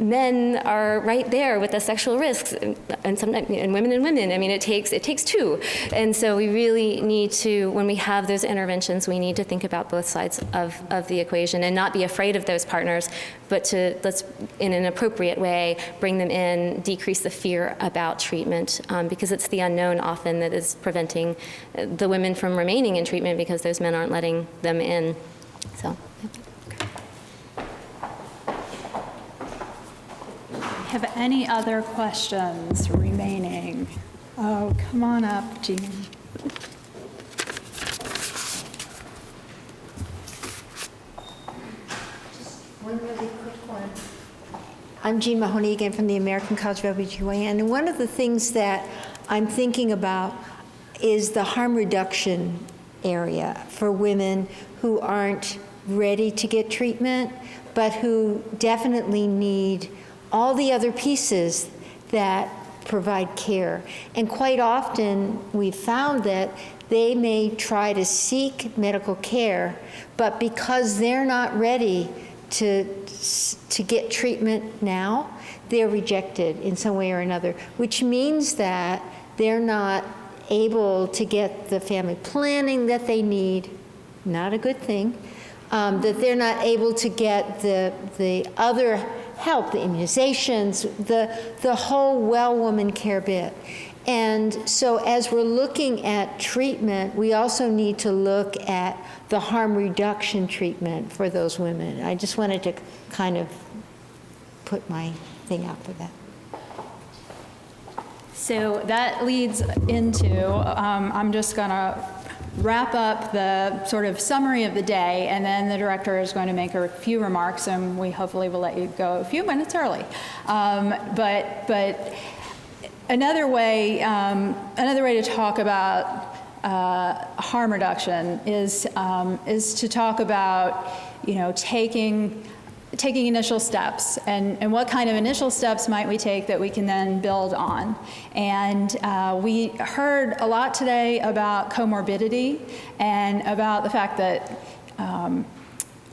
men are right there with the sexual risks, and sometimes, and women. I mean, it takes two. And so we really need to, when we have those interventions, we need to think about both sides of the equation and not be afraid of those partners, but to, let's, in an appropriate way, bring them in, decrease the fear about treatment, because it's the unknown often that is preventing the women from remaining in treatment because those men aren't letting them in. So. Have any other questions remaining? Oh, come on up, Jean. One really quick one. I'm Jean Mahoney again from the American College of OBGYN, and one of the things that I'm thinking about is the harm reduction area for women who aren't ready to get treatment, but who definitely need all the other pieces that provide care. And quite often we've found that they may try to seek medical care, but because they're not ready to get treatment now, they're rejected in some way or another, which means that they're not able to get the family planning that they need, not a good thing, that they're not able to get the other help, the immunizations, the whole well woman care bit. And so as we're looking at treatment, we also need to look at the harm reduction treatment for those women. I just wanted to kind of put my thing out for that. So that leads into, I'm just going to wrap up the sort of summary of the day, and then the director is going to make a few remarks, and we hopefully will let you go a few minutes early. But another way to talk about harm reduction is to talk about, taking initial steps, and what kind of initial steps might we take that we can then build on. And we heard a lot today about comorbidity and about the fact that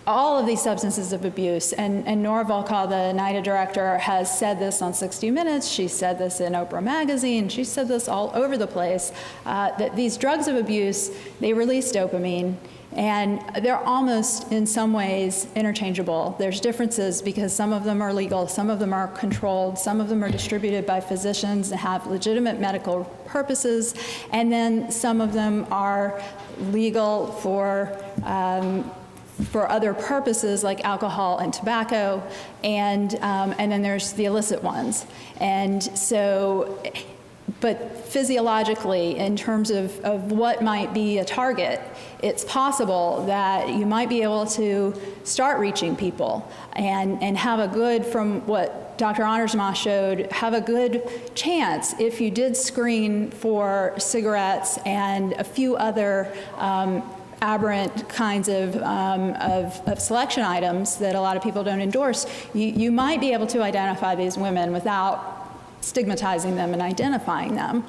all of these substances of abuse, and Nora Volkow, the NIDA director, has said this on 60 Minutes, she said this in Oprah Magazine, she said this all over the place, that these drugs of abuse, they release dopamine, and they're almost, in some ways, interchangeable. There's differences because some of them are legal, some of them are controlled, some of them are distributed by physicians and have legitimate medical purposes, and then some of them are legal for other purposes like alcohol and tobacco, and then there's the illicit ones. And so, but physiologically, in terms of what might be a target, it's possible that you might be able to start reaching people and have a good, from what Dr. Honorsma showed, have a good chance if you did screen for cigarettes and a few other aberrant kinds of selection items that a lot of people don't endorse, you might be able to identify these women without stigmatizing them and identifying them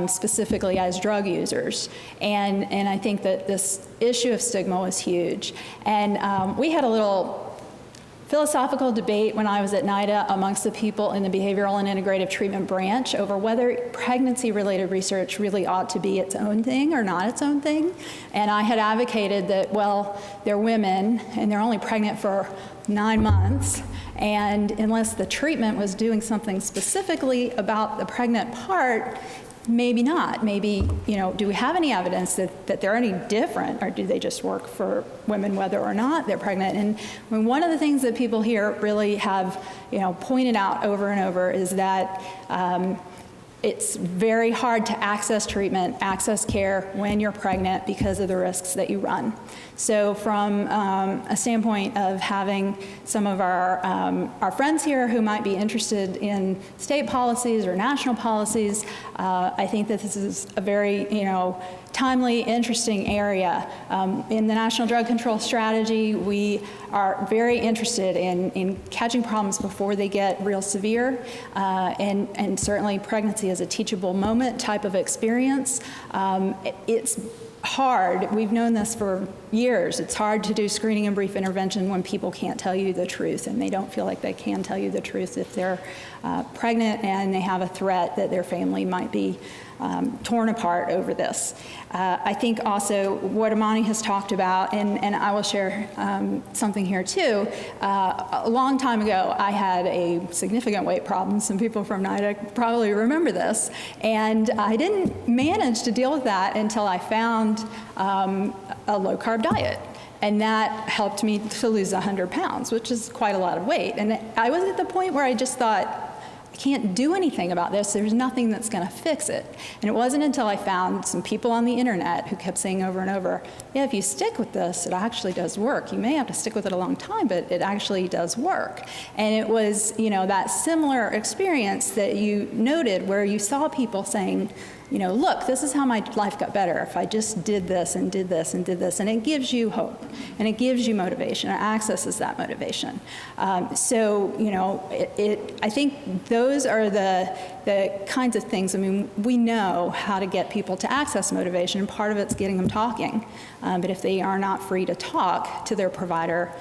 specifically as drug users. And I think that this issue of stigma was huge. And we had a little philosophical debate when I was at NIDA amongst the people in the Behavioral and Integrative Treatment branch over whether pregnancy-related research really ought to be its own thing or not its own thing. And I had advocated that, well, they're women and they're only pregnant for 9 months, and unless the treatment was doing something specifically about the pregnant part, maybe not. Maybe, do we have any evidence that they're any different, or do they just work for women whether or not they're pregnant? And I mean, one of the things that people here really have, pointed out over and over is that it's very hard to access treatment, access care when you're pregnant because of the risks that you run. So from a standpoint of having some of our friends here who might be interested in state policies or national policies, I think that this is a very, timely, interesting area. In the National Drug Control Strategy, we are very interested in catching problems before they get real severe, and certainly pregnancy is a teachable moment type of experience. It's hard. We've known this for years. It's hard to do screening and brief intervention when people can't tell you the truth, and they don't feel like they can tell you the truth if they're pregnant and they have a threat that their family might be torn apart over this. I think also what Amani has talked about, and I will share something here too. A long time ago, I had a significant weight problem. Some people from NIDA probably remember this. And I didn't manage to deal with that until I found a low-carb diet. And that helped me to lose 100 pounds, which is quite a lot of weight. And I was at the point where I just thought, I can't do anything about this. There's nothing that's going to fix it. And it wasn't until I found some people on the internet who kept saying over and over, yeah, if you stick with this, it actually does work. You may have to stick with it a long time, but it actually does work. And it was, that similar experience that you noted where you saw people saying, look, this is how my life got better if I just did this and did this and did this. And it gives you hope, and it gives you motivation, it accesses that motivation. I think those are the kinds of things. I mean, we know how to get people to access motivation. Part of it's getting them talking. But if they are not free to talk to their provider,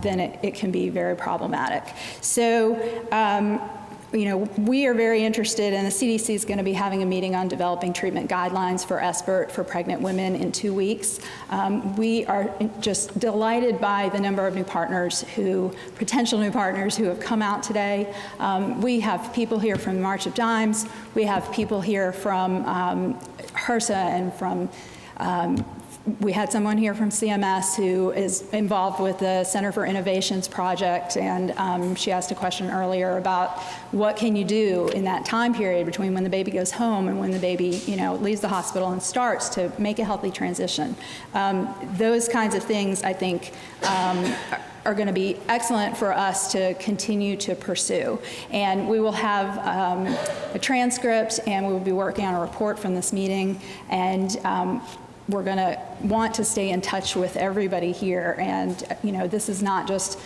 then it can be very problematic. So, we are very interested, and the CDC is going to be having a meeting on developing treatment guidelines for ESPERT for pregnant women in 2 weeks. We are just delighted by the number of potential new partners who have come out today. We have people here from the March of Dimes. We have people here from HRSA and from we had someone here from CMS who is involved with the Center for Innovations project, and she asked a question earlier about what can you do in that time period between when the baby goes home and when the baby, leaves the hospital and starts to make a healthy transition. Those kinds of things, I think, are going to be excellent for us to continue to pursue. And we will have a transcript, and we will be working on a report from this meeting, and we're going to want to stay in touch with everybody here. And, this is not just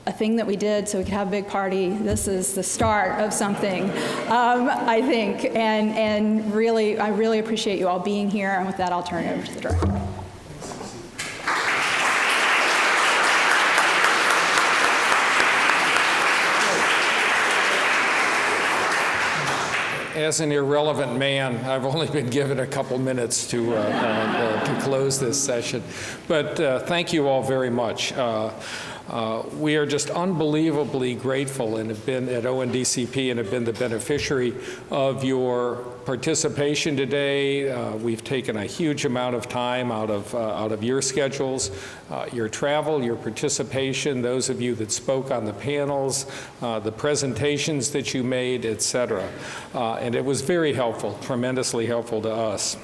a thing that we did so we could have a big party. This is the start of something, I think. And really, I really appreciate you all being here. And with that, I'll turn it over to the director. As an irrelevant man, I've only been given a couple minutes to close this session. But thank you all very much. We are just unbelievably grateful and have been at ONDCP and have been the beneficiary of your participation today. We've taken a huge amount of time out of your schedules, your travel, your participation, those of you that spoke on the panels, the presentations that you made, et cetera. And it was very helpful, tremendously helpful to us.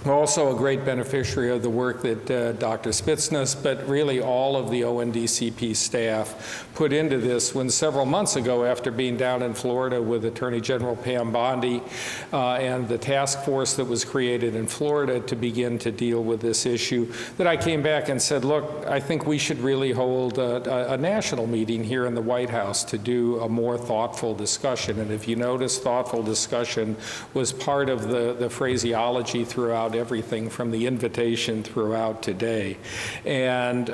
We're also a great beneficiary of the work that Dr. Spitsness, but really all of the ONDCP staff put into this when several months ago, after being down in Florida with Attorney General Pam Bondi and the task force that was created in Florida to begin to deal with this issue, that I came back and said, look, I think we should really hold a national meeting here in the White House to do a more thoughtful discussion. And if you notice, thoughtful discussion was part of the phraseology throughout everything from the invitation throughout today. And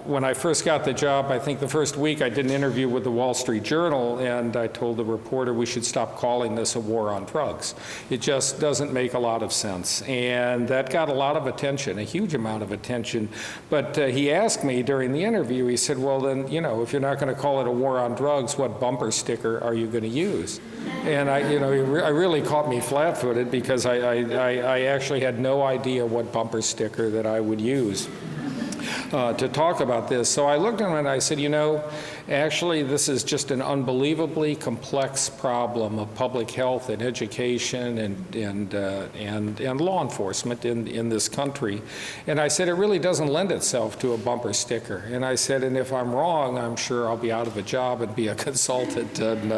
when I first got the job, I think the first week I did an interview with the Wall Street Journal, and I told the reporter we should stop calling this a war on drugs. It just doesn't make a lot of sense. And that got a lot of attention, a huge amount of attention. But he asked me during the interview, he said, well then, you know, if you're not going to call it a war on drugs, what bumper sticker are you going to use? And I really caught me flat-footed, because I actually had no idea what bumper sticker that I would use to talk about this. So I looked at him and I said, you know, actually this is just an unbelievably complex problem of public health and education and law enforcement in this country. And I said, it really doesn't lend itself to a bumper sticker. And I said, and if I'm wrong, I'm sure I'll be out of a job and be a consultant in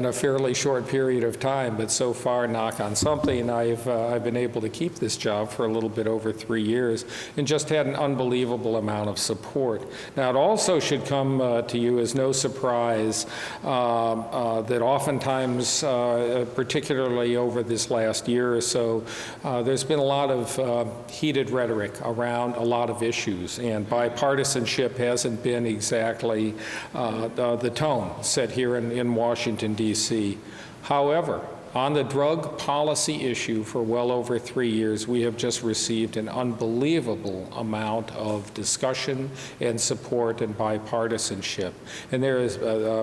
a fairly short period of time. But so far, knock on something, I've been able to keep this job for a little bit over 3 years, and just had an unbelievable amount of support. Now, it also should come to you as no surprise that oftentimes, particularly over this last year or so, there's been a lot of heated rhetoric around a lot of issues, and bipartisanship hasn't been exactly the tone set here in Washington, D.C. However, on the drug policy issue for well over 3 years, we have just received an unbelievable amount of discussion and support and bipartisanship. And there is,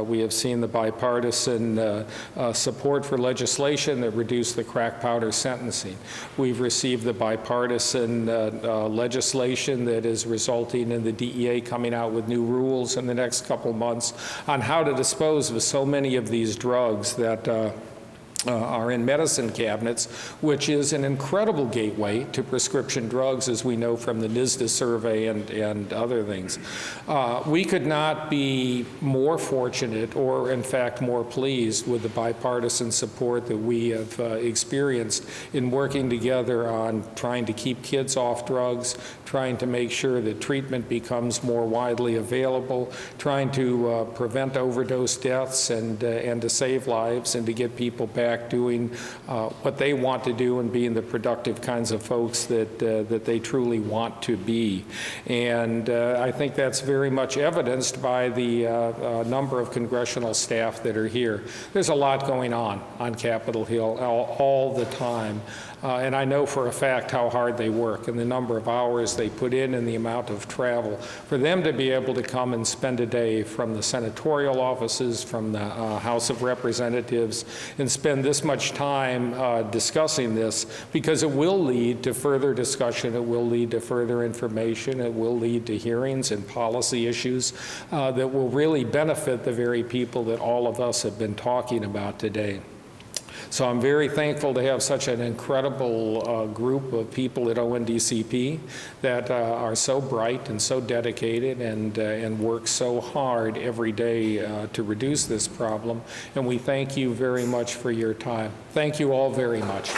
we have seen the bipartisan support for legislation that reduced the crack powder sentencing. We've received the bipartisan legislation that is resulting in the DEA coming out with new rules in the next couple months on how to dispose of so many of these drugs that are in medicine cabinets, which is an incredible gateway to prescription drugs, as we know from the NISDA survey and other things. We could not be more fortunate, or in fact more pleased, with the bipartisan support that we have experienced in working together on trying to keep kids off drugs, trying to make sure that treatment becomes more widely available, trying to prevent overdose deaths and to save lives and to get people back doing what they want to do and being the productive kinds of folks that they truly want to be. And I think that's very much evidenced by the number of congressional staff that are here. There's a lot going on Capitol Hill all the time. And I know for a fact how hard they work and the number of hours they put in and the amount of travel. For them to be able to come and spend a day from the senatorial offices, from the House of Representatives, and spend this much time discussing this, because it will lead to further discussion, it will lead to further information, it will lead to hearings and policy issues that will really benefit the very people that all of us have been talking about today. So I'm very thankful to have such an incredible group of people at ONDCP that are so bright and so dedicated and work so hard every day to reduce this problem. And we thank you very much for your time. Thank you all very much.